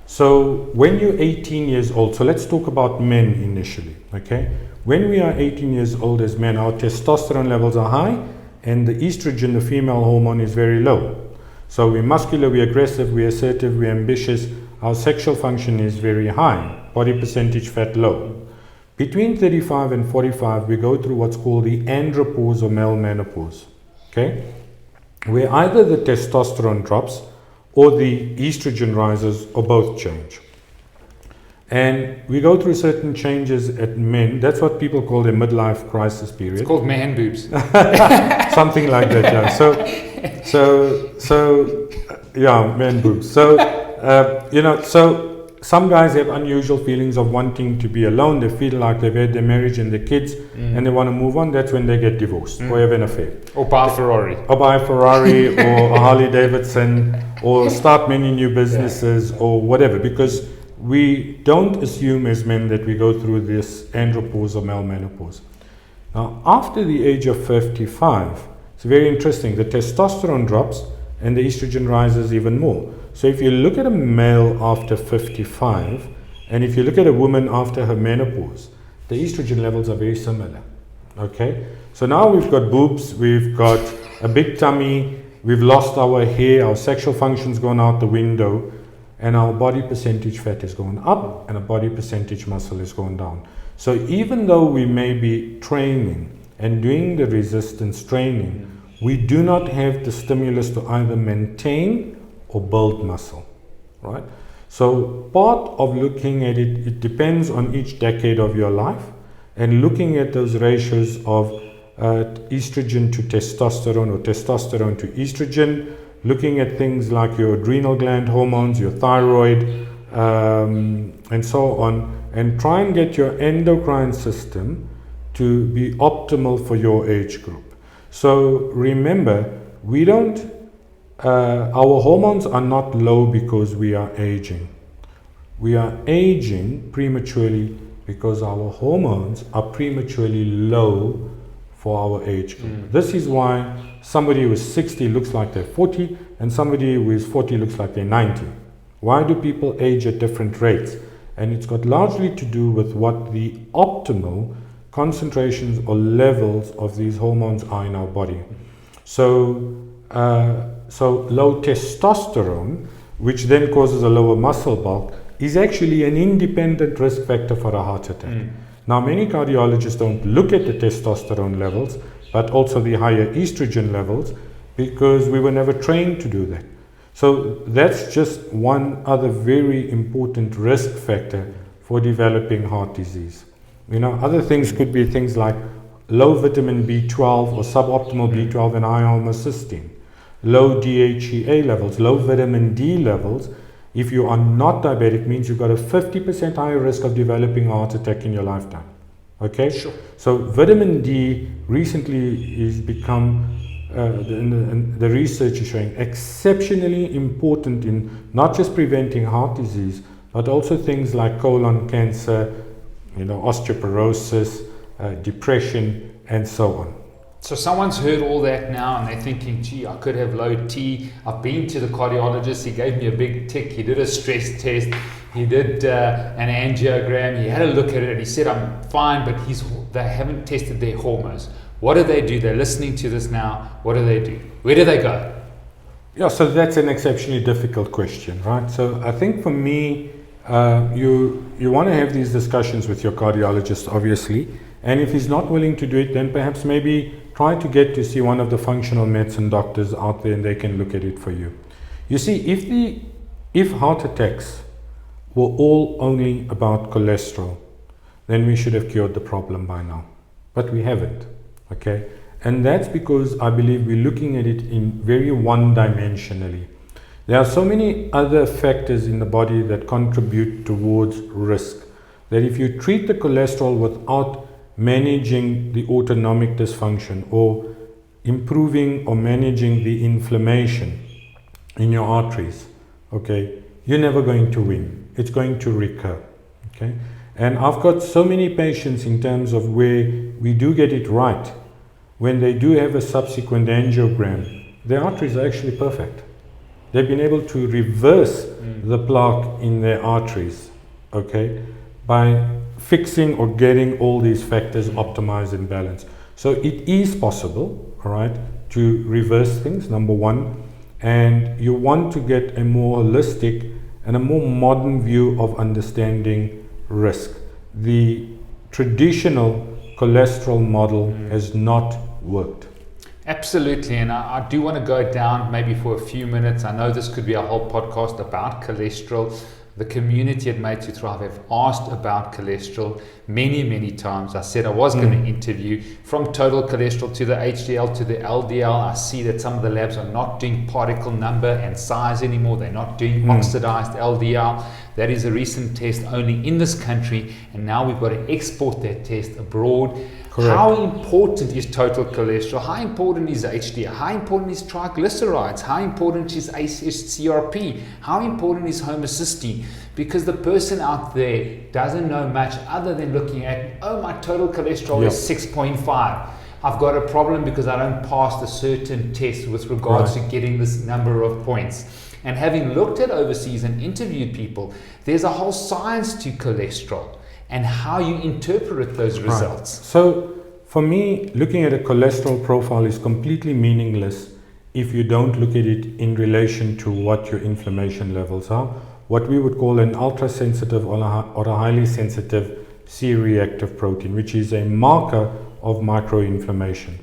so when you're 18 years old, so let's talk about men initially. Okay, when we are 18 years old as men, our testosterone levels are high, and the estrogen, the female hormone, is very low. So we're muscular, we're aggressive, we're assertive, we're ambitious. Our sexual function is very high, body percentage fat low. Between 35 and 45, we go through what's called the Androposomal Menopause. Okay, where either the testosterone drops or the estrogen rises or both change. And we go through certain changes at men. That's what people call their midlife crisis period. It's called man boobs. Something like that, yeah. So, yeah, man boobs. So, so some guys have unusual feelings of wanting to be alone. They feel like they've had their marriage and their kids and they want to move on. That's when they get divorced or have an affair. Or buy a Ferrari. Or buy a Ferrari or a Harley Davidson or start many new businesses or whatever, because we don't assume as men that we go through this androposomal menopause. Now, after the age of 55, it's very interesting. The testosterone drops and the estrogen rises even more. So if you look at a male after 55 and if you look at a woman after her menopause, the estrogen levels are very similar. Okay? So now we've got boobs, we've got a big tummy, we've lost our hair, our sexual function's gone out the window, and our body percentage fat is going up and our body percentage muscle is going down. So even though we may be training and doing the resistance training, we do not have the stimulus to either maintain or build muscle, right? So part of looking at it, it depends on each decade of your life, and looking at those ratios of estrogen to testosterone or testosterone to estrogen, looking at things like your adrenal gland hormones, your thyroid, and so on, and try and get your endocrine system to be optimal for your age group. So remember, we don't, our hormones are not low because we are aging. We are aging prematurely because our hormones are prematurely low for our age group. This is why somebody who is 60 looks like they're 40 and somebody who is 40 looks like they're 90. Why do people age at different rates? And it's got largely to do with what the optimal concentrations or levels of these hormones are in our body. So low testosterone, which then causes a lower muscle bulk, is actually an independent risk factor for a heart attack. Now, many cardiologists don't look at the testosterone levels, but also the higher estrogen levels, because we were never trained to do that. So that's just one other very important risk factor for developing heart disease. Other things could be things like low vitamin B12 or suboptimal B12 and high homocysteine, low DHEA levels, low vitamin D levels. If you are not diabetic, means you've got a 50% higher risk of developing a heart attack in your lifetime. Okay? Sure. So vitamin D recently is become, the research is showing, exceptionally important in not just preventing heart disease, but also things like colon cancer, osteoporosis, depression, and so on. So someone's heard all that now and they're thinking, gee, I could have low T. I've been to the cardiologist. He gave me a big tick. He did a stress test. He did an angiogram. He had a look at it and he said, I'm fine, but they haven't tested their hormones. What do they do? They're listening to this now. What do they do? Where do they go? Yeah, so that's an exceptionally difficult question, right? So I think for me, you want to have these discussions with your cardiologist, obviously. And if he's not willing to do it, then perhaps maybe try to get to see one of the functional medicine doctors out there and they can look at it for you. You see, if heart attacks were all only about cholesterol, then we should have cured the problem by now. But we haven't, okay? And that's because I believe we're looking at it in very one-dimensionally. There are so many other factors in the body that contribute towards risk, that if you treat the cholesterol without managing the autonomic dysfunction or improving or managing the inflammation in your arteries, okay, you're never going to win. It's going to recur, okay? And I've got so many patients in terms of where we do get it right. When they do have a subsequent angiogram, their arteries are actually perfect. They've been able to reverse the plaque in their arteries, okay, by fixing or getting all these factors optimized and balanced. So it is possible, all right, to reverse things, number one, and you want to get a more holistic and a more modern view of understanding risk. The traditional cholesterol model has not worked. Absolutely, and I do want to go down maybe for a few minutes. I know this could be a whole podcast about cholesterol. The community at Made to Thrive have asked about cholesterol many times. I said I was going to interview from total cholesterol to the HDL to the LDL. I see that some of the labs are not doing particle number and size anymore. They're not doing oxidized LDL. That is a recent test only in this country, and now we've got to export that test abroad. Correct. How important is total cholesterol? How important is HDL? How important is triglycerides? How important is CRP? How important is homocysteine? Because the person out there doesn't know much other than looking at, oh, my total cholesterol is 6.5. I've got a problem because I don't pass a certain test with regards to getting this number of points. And having looked at overseas and interviewed people, there's a whole science to cholesterol and how you interpret those results. So for me, looking at a cholesterol profile is completely meaningless if you don't look at it in relation to what your inflammation levels are, what we would call an ultra-sensitive or a highly sensitive C-reactive protein, which is a marker of microinflammation.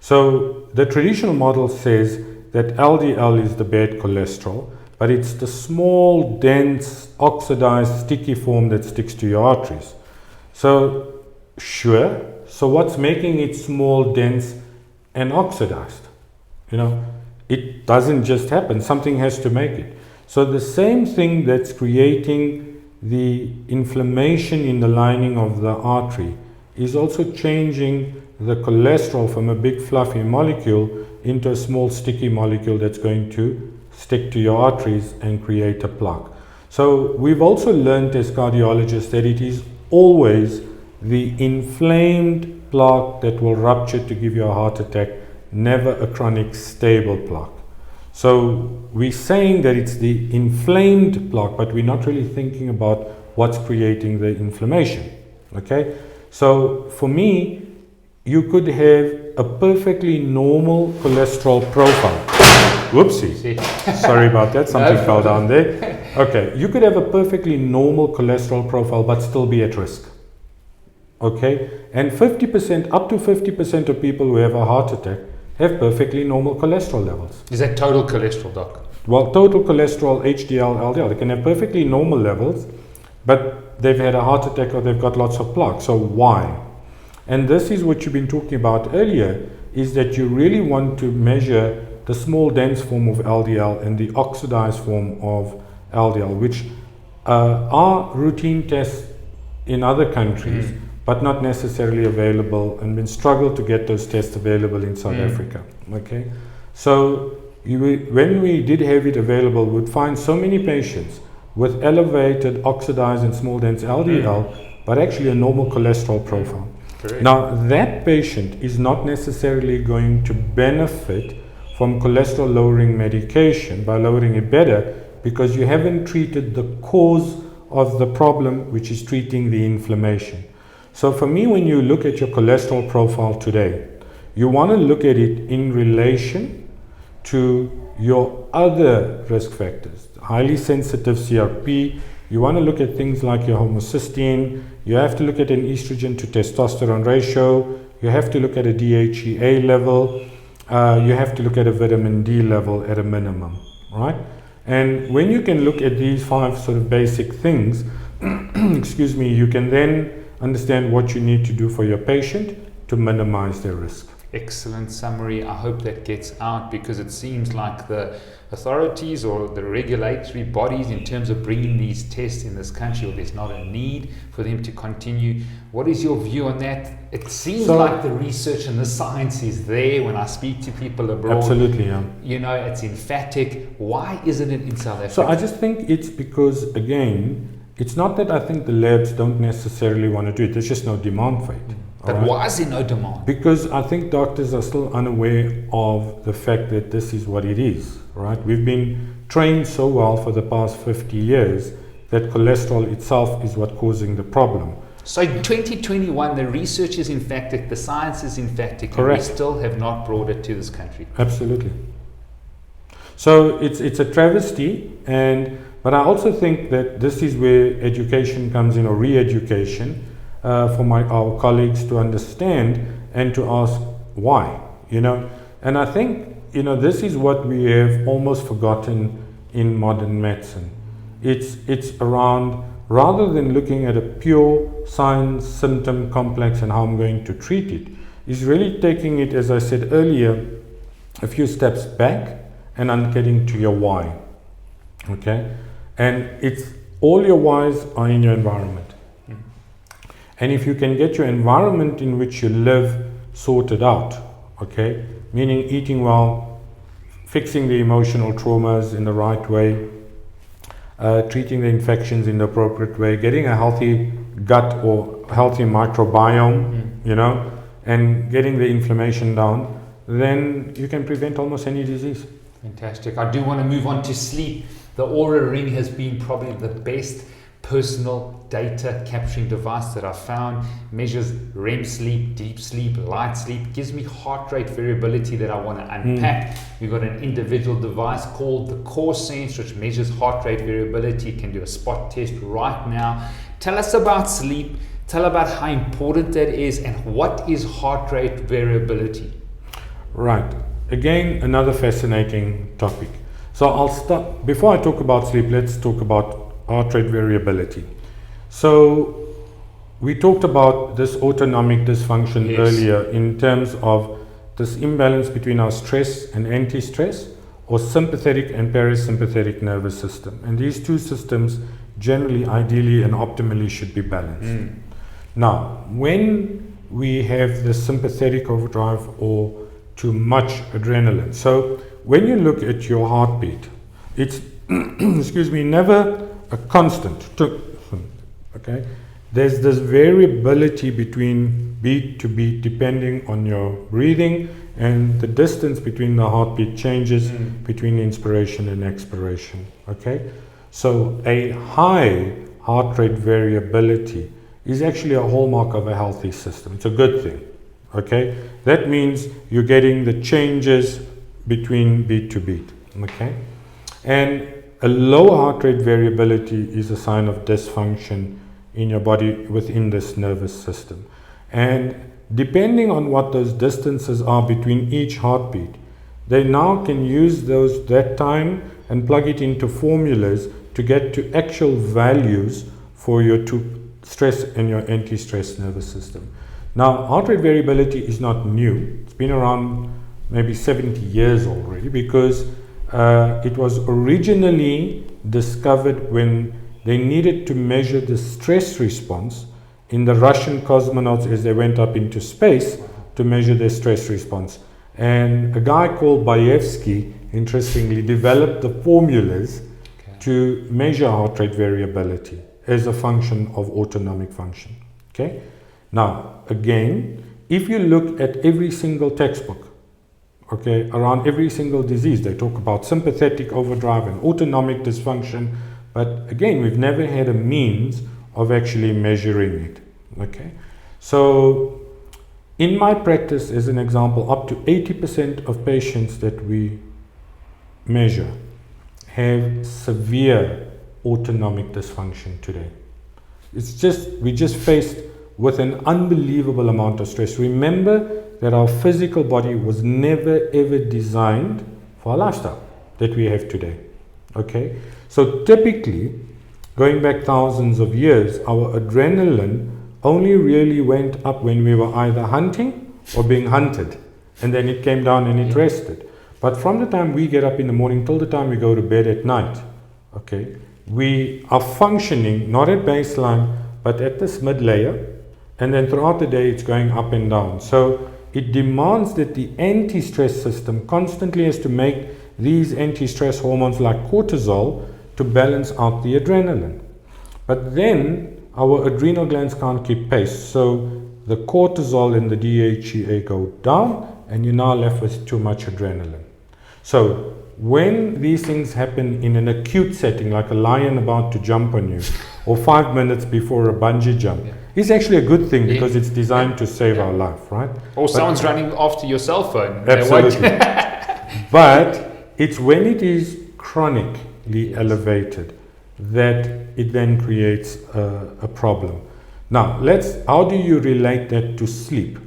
So the traditional model says that LDL is the bad cholesterol, but it's the small, dense, oxidized, sticky form that sticks to your arteries. So, sure. So what's making it small, dense, and oxidized? It doesn't just happen. Something has to make it. So the same thing that's creating the inflammation in the lining of the artery is also changing the cholesterol from a big fluffy molecule into a small sticky molecule that's going to stick to your arteries and create a plaque. So we've also learned as cardiologists that it is always the inflamed plaque that will rupture to give you a heart attack, never a chronic stable plaque. So we're saying that it's the inflamed plaque, but we're not really thinking about what's creating the inflammation. Okay? So for me, you could have a perfectly normal cholesterol profile. Whoopsie. Sorry about that. Something fell down there. Okay. You could have a perfectly normal cholesterol profile but still be at risk. Okay? And 50%, up to 50% of people who have a heart attack have perfectly normal cholesterol levels. Is that total cholesterol, doc? Well, total cholesterol, HDL, LDL, they can have perfectly normal levels, but they've had a heart attack or they've got lots of plaque. So why? And this is what you've been talking about earlier, is that you really want to measure the small dense form of LDL and the oxidized form of LDL, which are routine tests in other countries, but not necessarily available, and been struggled to get those tests available in South Africa. Okay, so when we did have it available, we'd find so many patients with elevated oxidized and small dense LDL, but actually a normal cholesterol profile. Correct. Now that patient is not necessarily going to benefit from cholesterol lowering medication by lowering it better, because you haven't treated the cause of the problem, which is treating the inflammation. So for me, when you look at your cholesterol profile today, you want to look at it in relation to your other risk factors. Highly sensitive CRP, you want to look at things like your homocysteine, you have to look at an estrogen to testosterone ratio, you have to look at a DHEA level, you have to look at a vitamin D level at a minimum, right? And when you can look at these 5 sort of basic things, excuse me, you can then understand what you need to do for your patient to minimize their risk. Excellent summary. I hope that gets out, because it seems like the authorities or the regulatory bodies, in terms of bringing these tests in this country, or there's not a need for them to continue. What is your view on that? It seems like the research and the science is there when I speak to people abroad. Absolutely, yeah. It's emphatic. Why isn't it in South Africa? So I just think it's because, again, it's not that I think the labs don't necessarily want to do it. There's just no demand for it. But why is there no demand? Because I think doctors are still unaware of the fact that this is what it is, right? We've been trained so well for the past 50 years that cholesterol itself is what causing the problem. So in 2021, the research is emphatic, the science is emphatic, Correct. And we still have not brought it to this country. Absolutely. So it's a travesty, but I also think that this is where education comes in, or re-education, for our colleagues to understand and to ask why. And I think, this is what we have almost forgotten in modern medicine. It's around, rather than looking at a pure sign symptom complex and how I'm going to treat it, is really taking it, as I said earlier, a few steps back and getting to your why. Okay? And it's all your whys are in your environment. And if you can get your environment in which you live sorted out, okay, meaning eating well, fixing the emotional traumas in the right way, treating the infections in the appropriate way, getting a healthy gut or healthy microbiome, and getting the inflammation down, then you can prevent almost any disease. Fantastic. I do want to move on to sleep. The Aura Ring has been probably the best personal data capturing device that I've found. Measures REM sleep, deep sleep, light sleep, gives me heart rate variability that I want to unpack. We've got an individual device called the Core Sense, which measures heart rate variability. You can do a spot test right now. Tell us about sleep. Tell about how important that is and what is heart rate variability. Right. Again, another fascinating topic. So I'll start, before I talk about sleep, let's talk about heart rate variability. So we talked about this autonomic dysfunction earlier in terms of this imbalance between our stress and anti-stress, or sympathetic and parasympathetic nervous system. And these two systems generally, ideally and optimally should be balanced. Now, when we have the sympathetic overdrive or too much adrenaline, so when you look at your heartbeat, it's never a constant. Okay, there's this variability between beat to beat depending on your breathing, and the distance between the heartbeat changes between inspiration and expiration. Okay, so a high heart rate variability is actually a hallmark of a healthy system. It's a good thing. Okay, that means you're getting the changes between beat to beat. Okay, and a low heart rate variability is a sign of dysfunction in your body within this nervous system. And depending on what those distances are between each heartbeat, they now can use that time and plug it into formulas to get to actual values for your two stress and your anti-stress nervous system. Now, heart rate variability is not new. It's been around maybe 70 years already, because it was originally discovered when they needed to measure the stress response in the Russian cosmonauts as they went up into space to measure their stress response. And a guy called Bayevsky, interestingly, developed the formulas to measure heart rate variability as a function of autonomic function. Okay. Now, again, if you look at every single textbook, okay, around every single disease, they talk about sympathetic overdrive and autonomic dysfunction, but again, we've never had a means of actually measuring it. Okay, so in my practice, as an example, up to 80% of patients that we measure have severe autonomic dysfunction today. We just faced with an unbelievable amount of stress. Remember that our physical body was never ever designed for a lifestyle that we have today. Okay, so typically, going back thousands of years, our adrenaline only really went up when we were either hunting or being hunted, and then it came down and it rested. But from the time we get up in the morning till the time we go to bed at night, okay, we are functioning not at baseline but at this mid layer, and then throughout the day it's going up and down. So it demands that the anti-stress system constantly has to make these anti-stress hormones like cortisol to balance out the adrenaline. But then our adrenal glands can't keep pace, so the cortisol and the DHEA go down, and you're now left with too much adrenaline. So when these things happen in an acute setting, like a lion about to jump on you, or 5 minutes before a bungee jump, it's actually a good thing because it's designed to save our life, right? Or someone's running after your cell phone. Absolutely. But it's when it is chronically elevated that it then creates a problem. Now, how do you relate that to sleep?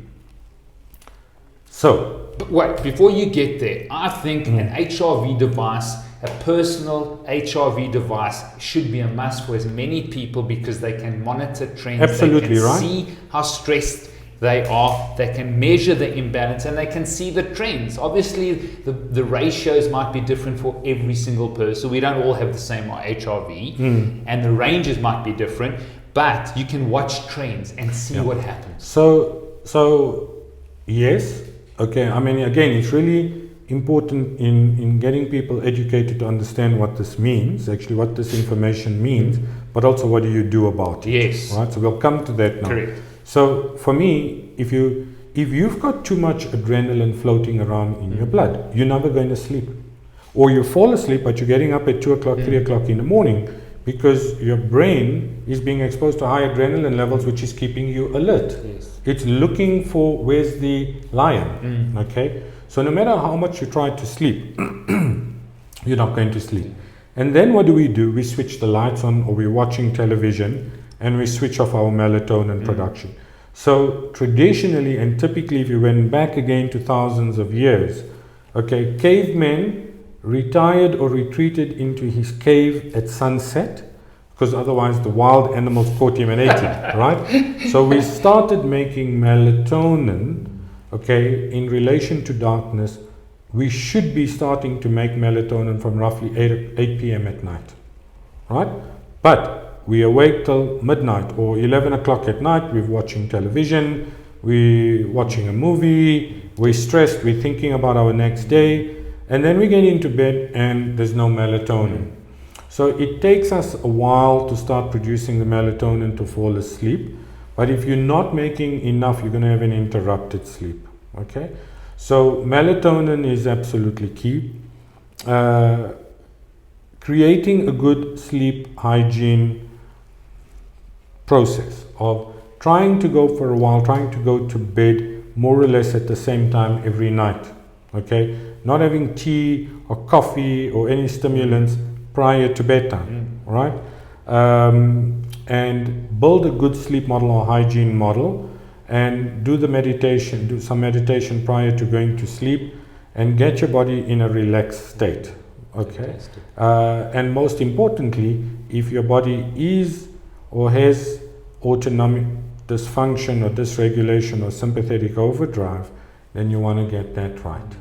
So, but wait, before you get there, I think an HRV device, a personal HRV device, should be a must for as many people because they can monitor trends. Absolutely, they can right. see how stressed they are, they can measure the imbalance, and they can see the trends. Obviously, the ratios might be different for every single person. We don't all have the same HRV, and the ranges might be different, but you can watch trends and see what happens. So yes, okay. I mean, again, it's really important in getting people educated to understand what this means, actually what this information means, but also what do you do about it. Yes. Right. So we'll come to that now. Correct. So for me, if you've got too much adrenaline floating around in your blood, you're never going to sleep. Or you fall asleep, but you're getting up at 2 o'clock, 3 o'clock in the morning because your brain is being exposed to high adrenaline levels, which is keeping you alert. Yes. It's looking for where's the lion, okay? So no matter how much you try to sleep, you're not going to sleep. And then what do? We switch the lights on, or we're watching television, and we switch off our melatonin production. So traditionally and typically, if you went back again to thousands of years, okay, cavemen retired or retreated into his cave at sunset, because otherwise the wild animals caught him and ate him, right? So we started making melatonin, okay, in relation to darkness. We should be starting to make melatonin from roughly 8 p.m. at night, right? But we awake till midnight or 11 o'clock at night, we're watching television, we're watching a movie, we're stressed, we're thinking about our next day, and then we get into bed and there's no melatonin. So it takes us a while to start producing the melatonin to fall asleep, but if you're not making enough, you're going to have an interrupted sleep, okay? So melatonin is absolutely key. Creating a good sleep hygiene process of trying to go for a while, trying to go to bed more or less at the same time every night, okay? Not having tea or coffee or any stimulants prior to bedtime, right? And build a good sleep model or hygiene model, and do the meditation, do some meditation prior to going to sleep, and get your body in a relaxed state, okay? And most importantly, if your body is or has autonomic dysfunction or dysregulation or sympathetic overdrive, then you want to get that right,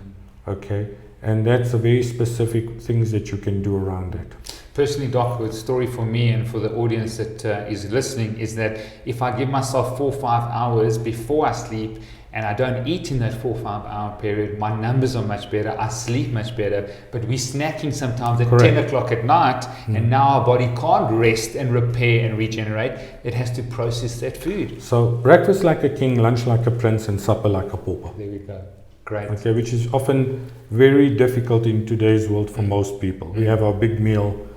okay? And that's a very specific things that you can do around it. Personally, Doc, the story for me and for the audience that is listening is that if I give myself 4 or 5 hours before I sleep and I don't eat in that 4 or 5 hour period, my numbers are much better, I sleep much better. But we're snacking sometimes at 10 o'clock at night, and now our body can't rest and repair and regenerate. It has to process that food. So breakfast like a king, lunch like a prince, and supper like a pauper. There we go. Great. Okay, which is often very difficult in today's world for most people. We have our big meal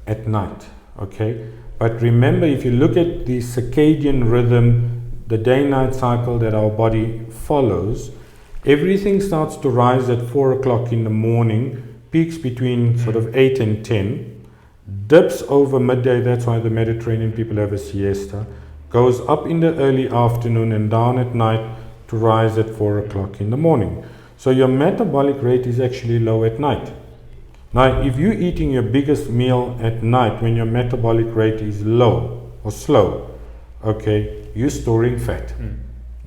at night, okay? But remember, if you look at the circadian rhythm, the day-night cycle that our body follows, everything starts to rise at 4 o'clock in the morning, peaks between sort of 8 and 10, dips over midday, that's why the Mediterranean people have a siesta, goes up in the early afternoon and down at night to rise at 4 o'clock in the morning. So your metabolic rate is actually low at night. Now, if you're eating your biggest meal at night when your metabolic rate is low or slow, okay, you're storing fat,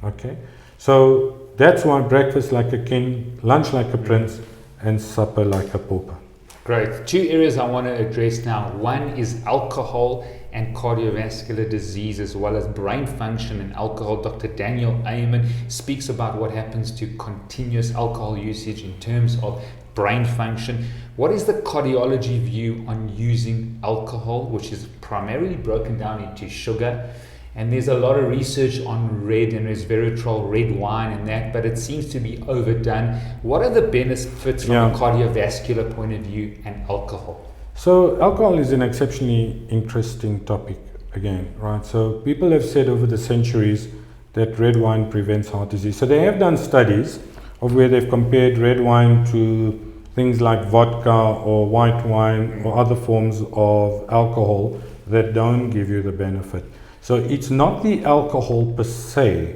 okay? So that's why breakfast like a king, lunch like a prince, and supper like a pauper. Great. 2 areas I want to address now. One is alcohol and cardiovascular disease, as well as brain function and alcohol. Dr. Daniel Amen speaks about what happens to continuous alcohol usage in terms of brain function. What is the cardiology view on using alcohol, which is primarily broken down into sugar? And there's a lot of research on red and resveratrol, red wine and that, but it seems to be overdone. What are the benefits from a cardiovascular point of view and alcohol? So alcohol is an exceptionally interesting topic again, right? So people have said over the centuries that red wine prevents heart disease. So they have done studies of where they've compared red wine to things like vodka or white wine or other forms of alcohol that don't give you the benefit. So it's not the alcohol per se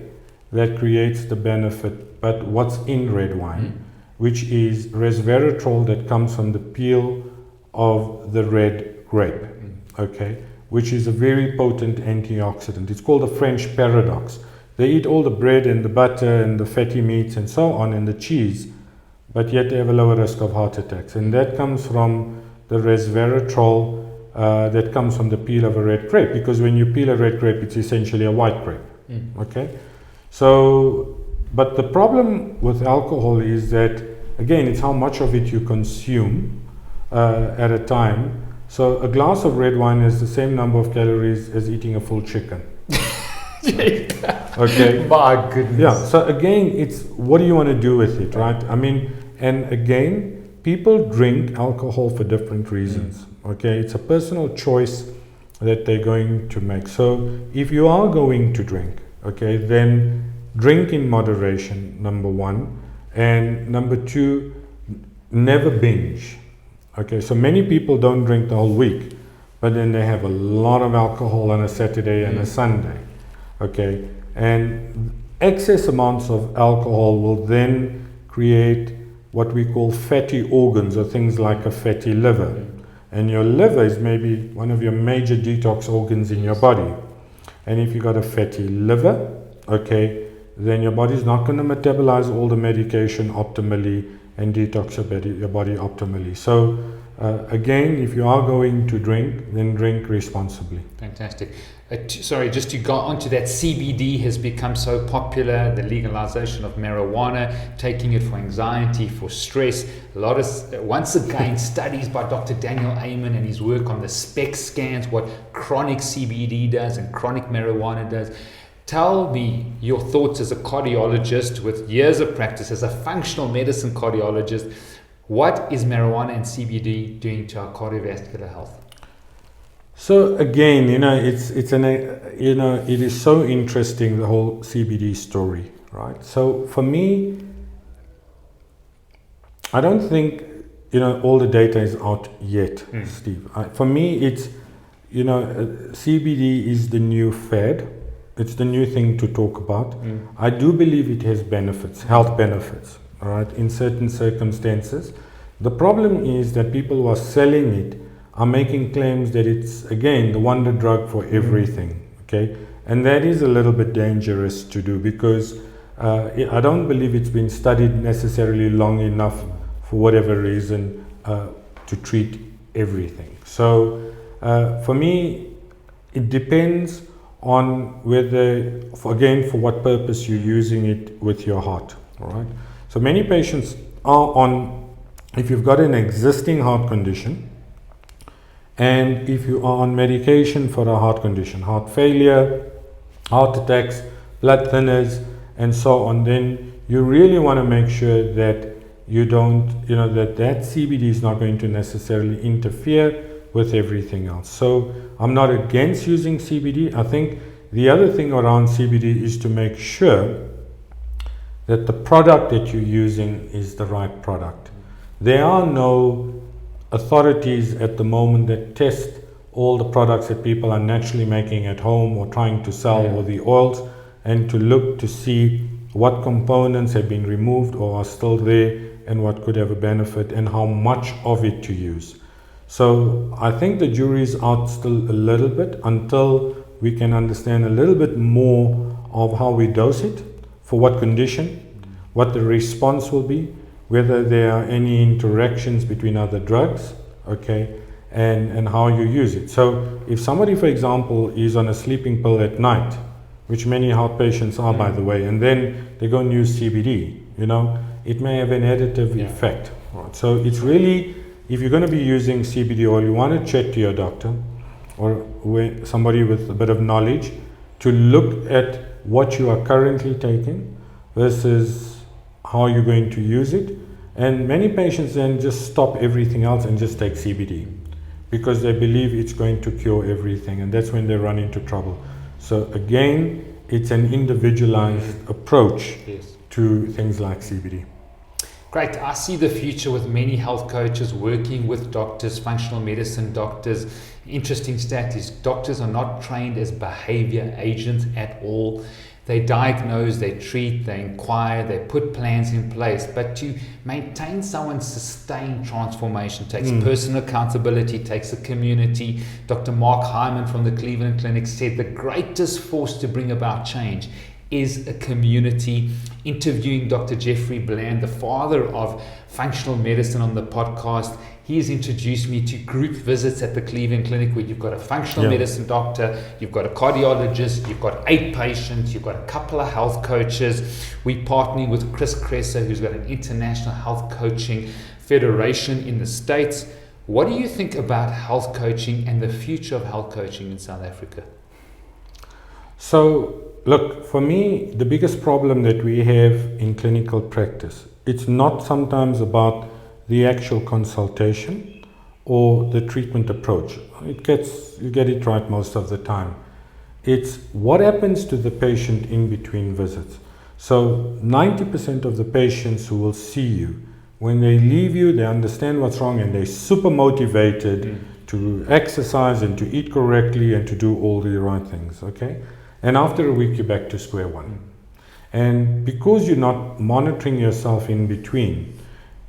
that creates the benefit but what's in red wine, which is resveratrol that comes from the peel of the red grape, okay, which is a very potent antioxidant. It's called the French paradox. They eat all the bread and the butter and the fatty meats and so on and the cheese, but yet they have a lower risk of heart attacks. And that comes from the resveratrol that comes from the peel of a red grape, because when you peel a red grape, it's essentially a white grape. Okay? So, but the problem with alcohol is that, again, it's how much of it you consume at a time. So a glass of red wine has the same number of calories as eating a full chicken. Okay. My goodness. Yeah. So again, it's what do you want to do with it, right? I mean, and again, people drink alcohol for different reasons. Okay, it's a personal choice that they're going to make. So if you are going to drink, okay, then drink in moderation, number one, and number two, never binge. Okay, so many people don't drink the whole week, but then they have a lot of alcohol on a Saturday and a Sunday. Okay, and excess amounts of alcohol will then create what we call fatty organs, or things like a fatty liver. And your liver is maybe one of your major detox organs in your body. And if you've got a fatty liver, okay, then your body's not going to metabolize all the medication optimally and detox your body optimally. So again, if you are going to drink, then drink responsibly. Fantastic. Sorry, just to go on to that, CBD has become so popular, the legalization of marijuana, taking it for anxiety, for stress. A lot of, once again, studies by Dr. Daniel Amen and his work on the SPECT scans, what chronic CBD does and chronic marijuana does. Tell me your thoughts as a cardiologist with years of practice, as a functional medicine cardiologist. What is marijuana and CBD doing to our cardiovascular health? So again, it is so interesting, the whole CBD story, right? So for me, I don't think, all the data is out yet, Steve. For me, it's, CBD is the new fad. It's the new thing to talk about. I do believe it has benefits, health benefits, all right, in certain circumstances. The problem is that people who are selling it are making claims that it's, again, the wonder drug for everything, okay? And that is a little bit dangerous to do, because I don't believe it's been studied necessarily long enough, for whatever reason, to treat everything. So for me, it depends on whether, for what purpose you're using it with your heart, all right? So many patients are on, if you've got an existing heart condition, and if you are on medication for a heart condition, heart failure, heart attacks, blood thinners, and so on, then you really want to make sure that you don't, that CBD is not going to necessarily interfere with everything else. So I'm not against using CBD. I think the other thing around CBD is to make sure that the product that you're using is the right product. There are no authorities at the moment that test all the products that people are naturally making at home or trying to sell, or the oils, and to look to see what components have been removed or are still there, and what could have a benefit, and how much of it to use. So I think the jury's out still a little bit until we can understand a little bit more of how we dose it, for what condition, what the response will be, whether there are any interactions between other drugs, okay, and how you use it. So if somebody, for example, is on a sleeping pill at night, which many heart patients are, by the way, and then they go and use CBD, it may have an additive effect. Right? So it's really, if you're going to be using CBD oil, you want to chat to your doctor or somebody with a bit of knowledge to look at what you are currently taking versus how you're going to use it. And many patients then just stop everything else and just take CBD because they believe it's going to cure everything, and that's when they run into trouble. So again, it's an individualized approach to things like CBD. Great. I see the future with many health coaches working with doctors, functional medicine doctors. Interesting stat is doctors are not trained as behavior agents at all. They diagnose, they treat, they inquire, they put plans in place. But to maintain someone's sustained transformation takes personal accountability, takes a community. Dr. Mark Hyman from the Cleveland Clinic said the greatest force to bring about change is a community. Interviewing Dr. Jeffrey Bland, the father of functional medicine, on the podcast, he has introduced me to group visits at the Cleveland Clinic where you've got a functional medicine doctor, you've got a cardiologist, you've got 8 patients, you've got a couple of health coaches. We're partnering with Chris Kresser, who's got an international health coaching federation in the States. What do you think about health coaching and the future of health coaching in South Africa? So, look, for me, the biggest problem that we have in clinical practice, it's not sometimes about the actual consultation or the treatment approach. You get it right most of the time. It's what happens to the patient in between visits. So 90% of the patients who will see you, when they leave you, they understand what's wrong and they're super motivated to exercise and to eat correctly and to do all the right things, okay? And after a week, you're back to square one. And because you're not monitoring yourself in between,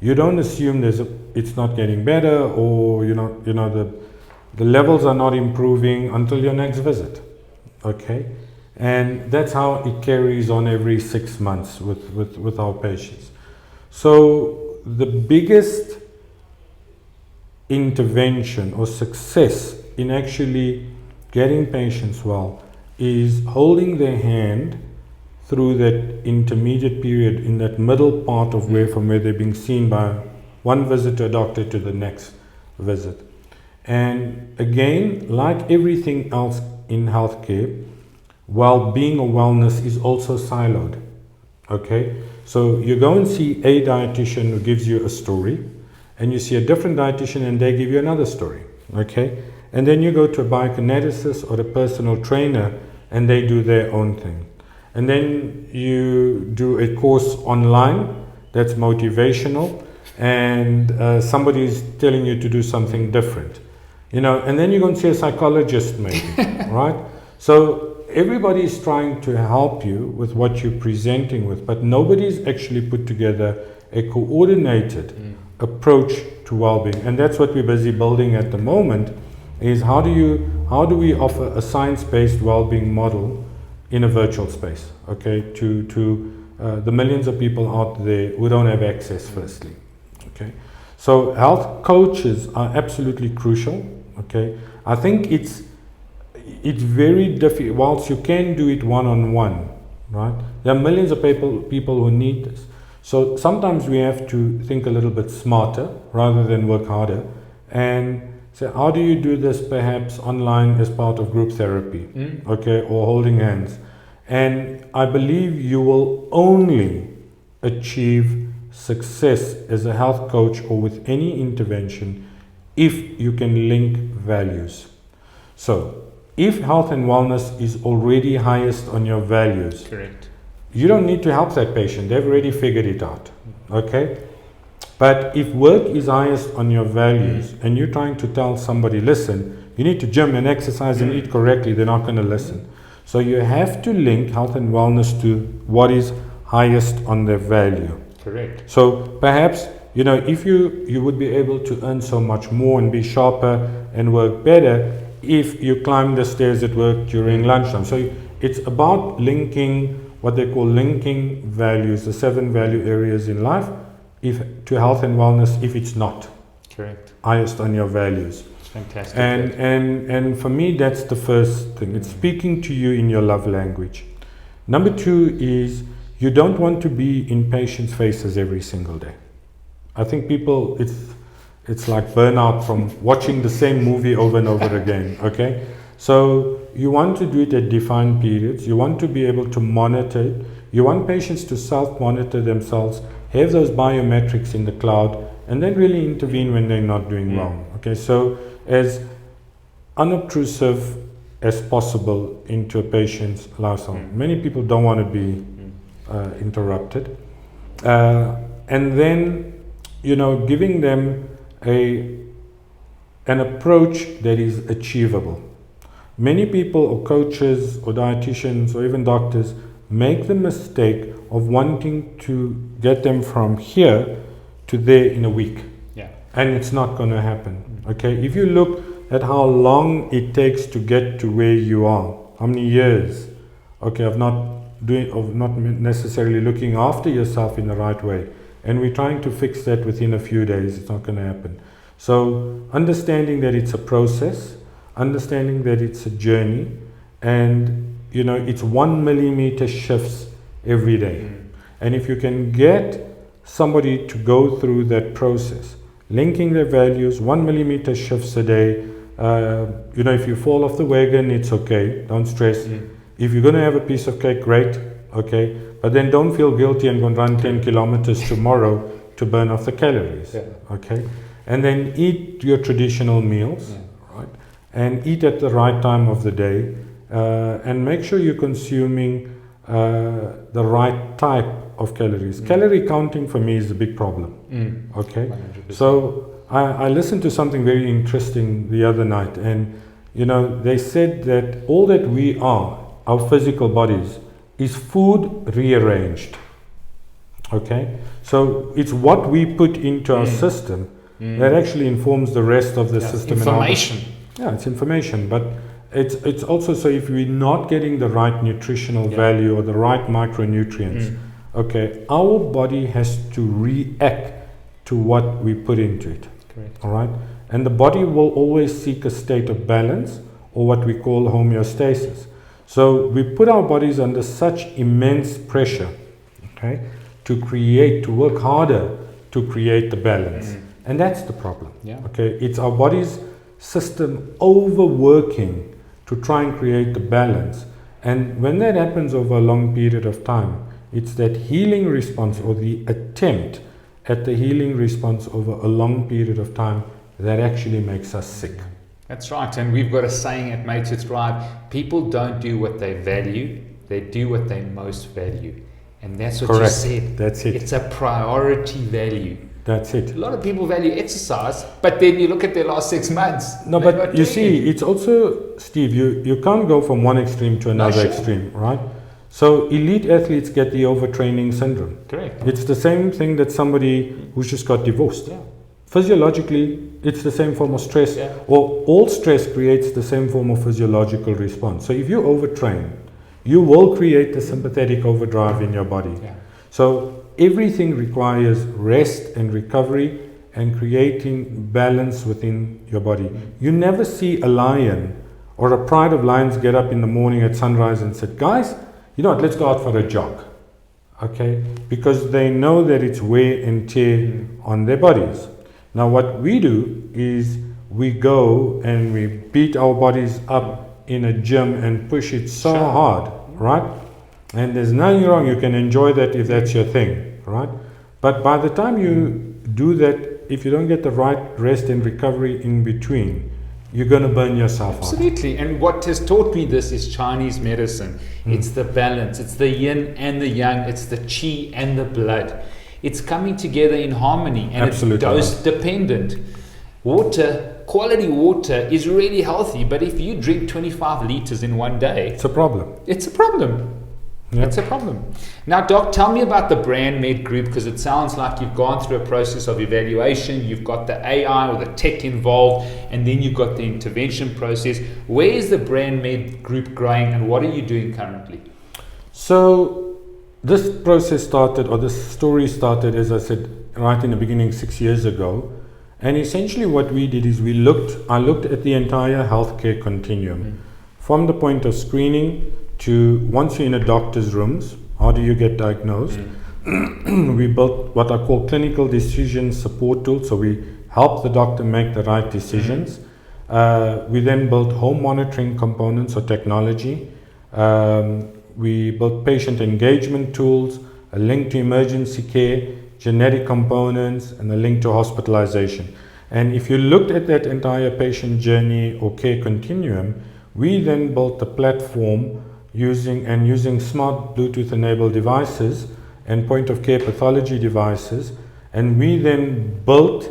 you don't assume it's not getting better, or the levels are not improving until your next visit, okay? And that's how it carries on every 6 months with our patients. So the biggest intervention or success in actually getting patients well is holding their hand through that intermediate period, in that middle part of from where they're being seen by one visit to a doctor to the next visit. And again, like everything else in healthcare, well-being or wellness is also siloed, okay? So you go and see a dietitian who gives you a story, and you see a different dietitian and they give you another story, okay? And then you go to a biokineticist or a personal trainer and they do their own thing. And then you do a course online that's motivational, and somebody's telling you to do something different, and then you go and see a psychologist maybe, right? So everybody's trying to help you with what you're presenting with, but nobody's actually put together a coordinated approach to well-being. And that's what we're busy building at the moment, is how do we offer a science-based well-being model in a virtual space, okay, to the millions of people out there who don't have access, firstly, okay? So health coaches are absolutely crucial, okay? I think it's very difficult. Whilst you can do it one-on-one, right, there are millions of people who need this. So sometimes we have to think a little bit smarter rather than work harder, and say, how do you do this perhaps online as part of group therapy, okay, or holding hands? And I believe you will only achieve success as a health coach or with any intervention if you can link values. So if health and wellness is already highest on your values, correct, you don't need to help that patient. They've already figured it out, okay? But if work is highest on your values and you're trying to tell somebody, listen, you need to gym and exercise and eat correctly, they're not going to listen. So you have to link health and wellness to what is highest on their value. Correct. So perhaps, if you would be able to earn so much more and be sharper and work better if you climb the stairs at work during lunchtime. So it's about linking what they call linking values, the 7 value areas in life, to health and wellness if it's not correct highest on your values. Fantastic. And for me, that's the first thing. It's speaking to you in your love language. Number 2 is you don't want to be in patients' faces every single day. I think people, it's like burnout from watching the same movie over and over again, okay? So you want to do it at defined periods. You want to be able to monitor it. You want patients to self-monitor themselves, have those biometrics in the cloud, and then really intervene when they're not doing well. Okay, so as unobtrusive as possible into a patient's lifestyle. Many people don't want to be interrupted. And then, giving them an approach that is achievable. Many people or coaches or dietitians or even doctors make the mistake of wanting to get them from here to there in a week. Yeah. And it's not going to happen. Okay, if you look at how long it takes to get to where you are, how many years, okay, of not necessarily looking after yourself in the right way, and we're trying to fix that within a few days, it's not going to happen. So understanding that it's a process, understanding that it's a journey, and it's 1 millimeter shifts every day. And if you can get somebody to go through that process, linking their values, 1 millimeter shifts a day, if you fall off the wagon, it's okay, don't stress. If you're going to have a piece of cake, great, okay, but then don't feel guilty and go and run 10 kilometers tomorrow to burn off the calories, okay? And then eat your traditional meals, right? And eat at the right time of the day, and make sure you're consuming the right type of calories. Calorie counting for me is a big problem, okay? 100%. So I listened to something very interesting the other night, and they said that all that we are, our physical bodies, is food rearranged. Okay, so it's what we put into our system that actually informs the rest of the system. Information. It's information, but it's also, so if we're not getting the right nutritional value or the right micronutrients, okay, our body has to react to what we put into it. Correct. All right, and the body will always seek a state of balance, or what we call homeostasis. So we put our bodies under such immense pressure, okay, to work harder to create the balance. And that's the problem. Okay, it's our body's system overworking to try and create the balance. And when that happens over a long period of time, it's that healing response, or the attempt at the healing response over a long period of time, that actually makes us sick. That's right, and we've got a saying at Mates Who Thrive: people don't do what they value, they do what they most value. And that's what Correct. you said. That's it. It's a priority value. That's it. A lot of people value exercise, but then you look at their last 6 months. No, but you see, it's also, Steve, you can't go from one extreme to another extreme, right? So elite athletes get the overtraining syndrome. Correct. It's the same thing that somebody who's just got divorced. Physiologically, it's the same form of stress, or all stress creates the same form of physiological response. So if you overtrain, you will create the sympathetic overdrive in your body. So everything requires rest and recovery and creating balance within your body. You never see a lion or a pride of lions get up in the morning at sunrise and said, guys, you know what, let's go out for a jog. Okay? Because they know that it's wear and tear on their bodies. Now what we do is we go and we beat our bodies up in a gym and push it so hard, right? And there's nothing wrong, you can enjoy that if that's your thing, right? But by the time you do that, if you don't get the right rest and recovery in between, you're going to burn yourself out. Absolutely. And what has taught me this is Chinese medicine. It's the balance, it's the yin and the yang, it's the qi and the blood. It's coming together in harmony, and it's dose dependent. Water, quality water is really healthy, but if you drink 25 liters in one day, it's a problem. It's a problem. It's a problem. Now, Doc, tell me about the Brand Med group, because it sounds like you've gone through a process of evaluation, you've got the AI or the tech involved, and then you've got the intervention process. Where is the Brand Med group growing, and what are you doing currently? So this process started, or this story started, as I said, right in the beginning 6 years ago. And essentially what we did is I looked at the entire healthcare continuum, from the point of screening to once you're in a doctor's rooms, how do you get diagnosed? We built what I call clinical decision support tools, so we help the doctor make the right decisions. We then built home monitoring components or technology. We built patient engagement tools, a link to emergency care, genetic components, and a link to hospitalization. And if you looked at that entire patient journey or care continuum, we then built a platform using smart Bluetooth enabled devices and point of care pathology devices, and we then built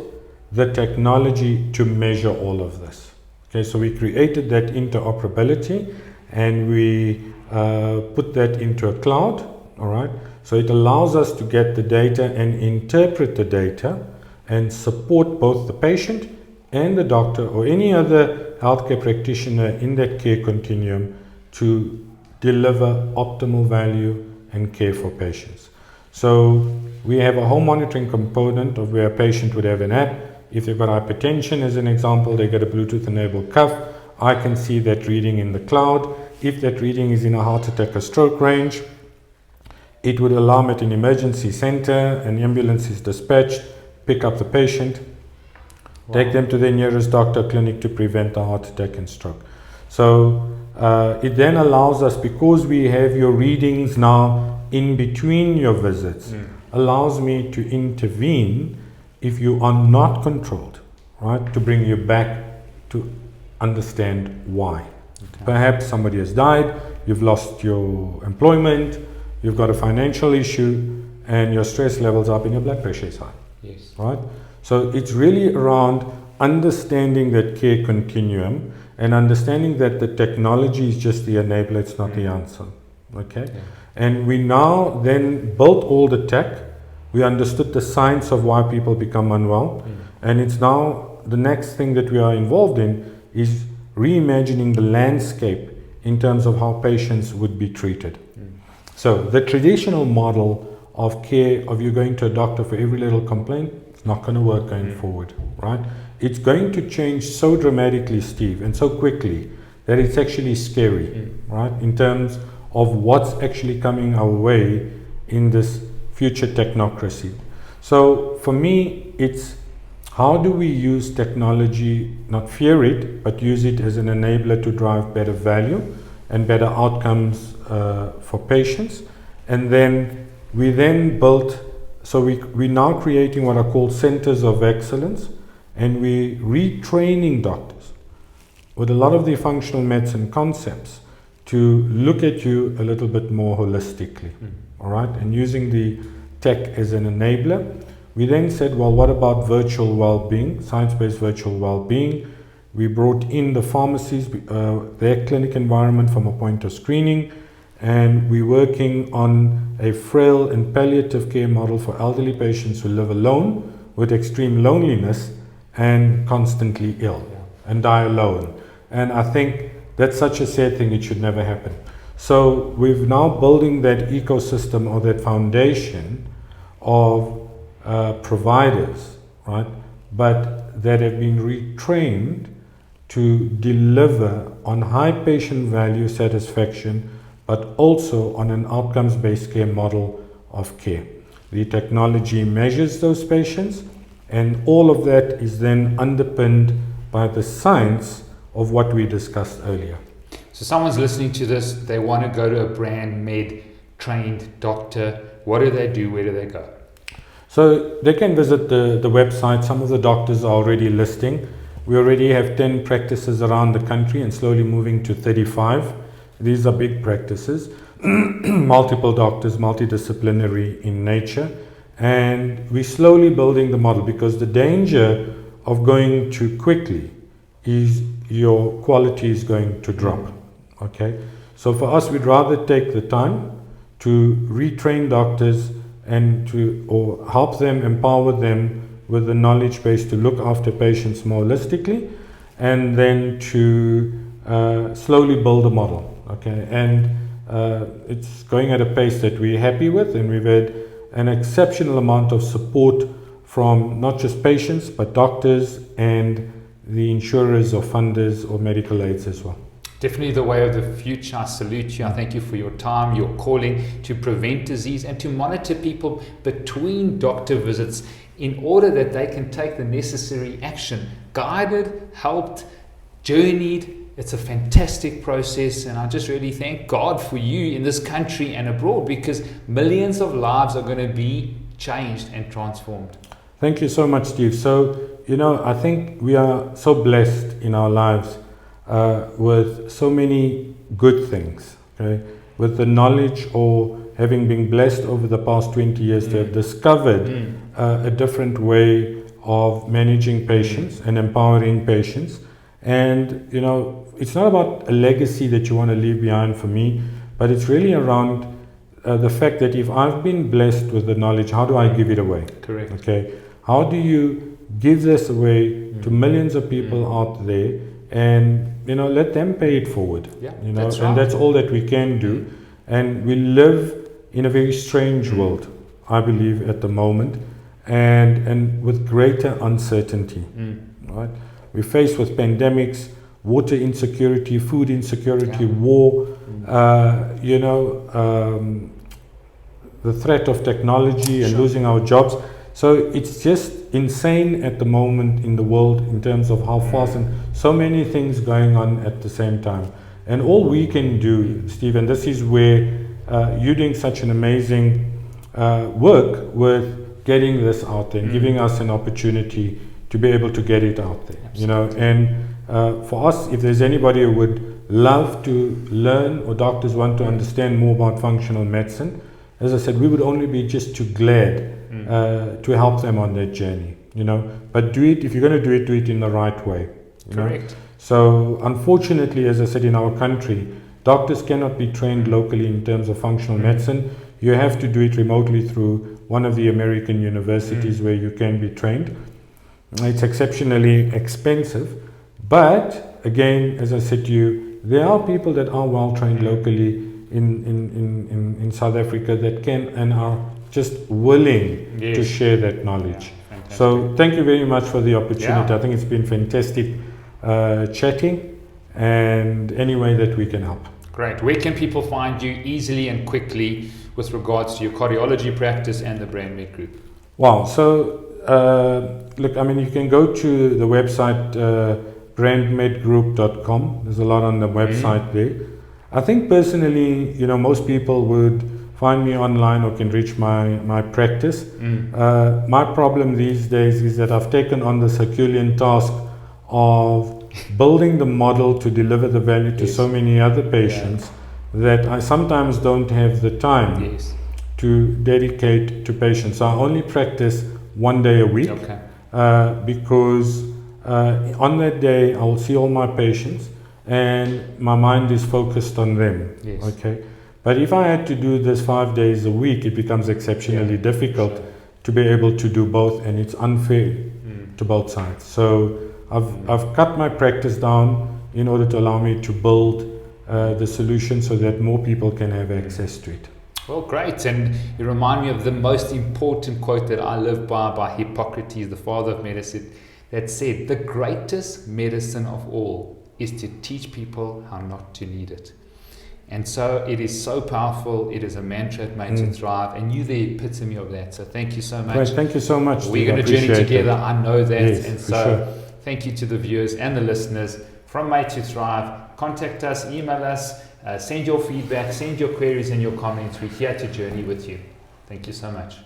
the technology to measure all of this. Okay, so we created that interoperability, and we put that into a cloud, all right? So it allows us to get the data and interpret the data and support both the patient and the doctor or any other healthcare practitioner in that care continuum to deliver optimal value and care for patients. So we have a home monitoring component of where a patient would have an app. If they've got hypertension, as an example, they get a Bluetooth enabled cuff. I can see that reading in the cloud. If that reading is in a heart attack or stroke range, it would alarm at an emergency center, an ambulance is dispatched, pick up the patient, take them to their nearest doctor clinic to prevent a heart attack and stroke. So it then allows us, because we have your readings now in between your visits, allows me to intervene if you are not controlled, right? To bring you back to understand why. Okay. Perhaps somebody has died, you've lost your employment, you've got a financial issue, and your stress levels up and your blood pressure is high. Yes. Right? So it's really around understanding that care continuum and understanding that the technology is just the enabler, it's not the answer. Okay? Yeah. And we now then built all the tech. We understood the science of why people become unwell. And it's now the next thing that we are involved in is reimagining the landscape in terms of how patients would be treated. So the traditional model of care, of you going to a doctor for every little complaint, it's not going to work going forward, right? It's going to change so dramatically, Steve, and so quickly that it's actually scary, right? In terms of what's actually coming our way in this future technocracy. So for me, it's how do we use technology, not fear it, but use it as an enabler to drive better value and better outcomes for patients. And then we then built, so we're now creating what are called centers of excellence, and we're retraining doctors with a lot of the functional medicine concepts to look at you a little bit more holistically, all right? And using the tech as an enabler. We then said, well, what about virtual well-being, science-based virtual well-being? We brought in the pharmacies, their clinic environment from a point of screening, and we're working on a frail and palliative care model for elderly patients who live alone with extreme loneliness and constantly ill and die alone. And I think that's such a sad thing, it should never happen. So we're now building that ecosystem or that foundation of providers, right, but that have been retrained to deliver on high patient value satisfaction, but also on an outcomes-based care model of care. The technology measures those patients, and all of that is then underpinned by the science of what we discussed earlier. So someone's listening to this, they want to go to a brand med trained doctor. What do they do? Where do they go? So they can visit the website. Some of the doctors are already listing. We already have 10 practices around the country and slowly moving to 35. These are big practices, multiple doctors, multidisciplinary in nature. And we're slowly building the model, because the danger of going too quickly is your quality is going to drop. Okay? So for us, we'd rather take the time to retrain doctors and to help them, empower them with the knowledge base to look after patients more holistically, and then to slowly build a model. Okay, and it's going at a pace that we're happy with, and we've had an exceptional amount of support from not just patients but doctors and the insurers or funders or medical aids as well. Definitely the way of the future. I salute you. I thank you for your time, your calling to prevent disease and to monitor people between doctor visits in order that they can take the necessary action. Guided, helped, journeyed. It's a fantastic process, and I just really thank God for you in this country and abroad, because millions of lives are going to be changed and transformed. Thank you so much, Steve. So, I think we are so blessed in our lives with so many good things, okay? With the knowledge, or having been blessed over the past 20 years to have discovered a different way of managing patients and empowering patients. And, you know, it's not about a legacy that you want to leave behind for me, but it's really around the fact that if I've been blessed with the knowledge, how do I give it away? Correct. Okay. How do you give this away to millions of people out there, and, you know, let them pay it forward? Yeah, you know, that's right. and that's all that we can do. And we live in a very strange world, I believe, at the moment, and with greater uncertainty. Right? We're faced with pandemics, water insecurity, food insecurity, war, you know, the threat of technology and losing our jobs. So it's just insane at the moment in the world in terms of how fast, and so many things going on at the same time. And all we can do, Steve, and this is where you're doing such an amazing work with getting this out there and giving us an opportunity to be able to get it out there. Absolutely. You know, and for us, if there's anybody who would love to learn, or doctors want to understand more about functional medicine, as I said, we would only be just too glad to help them on that journey, you know. But do it, if you're going to do it in the right way. Correct. Know? So unfortunately, as I said, in our country, doctors cannot be trained locally in terms of functional medicine. You have to do it remotely through one of the American universities where you can be trained. It's exceptionally expensive, but again, as I said to you, there are people that are well trained locally in South Africa that can and are just willing to share that knowledge. So thank you very much for the opportunity. I think it's been fantastic chatting, and any way that we can help. Great. Where can people find you easily and quickly with regards to your cardiology practice and the BrandMed Group? Wow. So look, I mean, you can go to the website brandmedgroup.com. There's a lot on the website there. I think personally, you know, most people would find me online or can reach my practice. My problem these days is that I've taken on the Herculean task of building the model to deliver the value to so many other patients that I sometimes don't have the time to dedicate to patients. So I only practice one day a week because on that day I will see all my patients and my mind is focused on them. Okay. But if I had to do this 5 days a week, it becomes exceptionally difficult to be able to do both, and it's unfair to both sides. So I've cut my practice down in order to allow me to build the solution so that more people can have access to it. Well, great. And you remind me of the most important quote that I live by Hippocrates, the father of medicine, that said, the greatest medicine of all is to teach people how not to need it. And so it is so powerful. It is a mantra at Made to Thrive, and you're the epitome of that. So thank you so much. Great. Thank you so much. We're going to journey together. I know that. Yes, and so thank you to the viewers and the listeners from Made to Thrive. Contact us, email us, send your feedback, send your queries and your comments. We're here to journey with you. Thank you so much.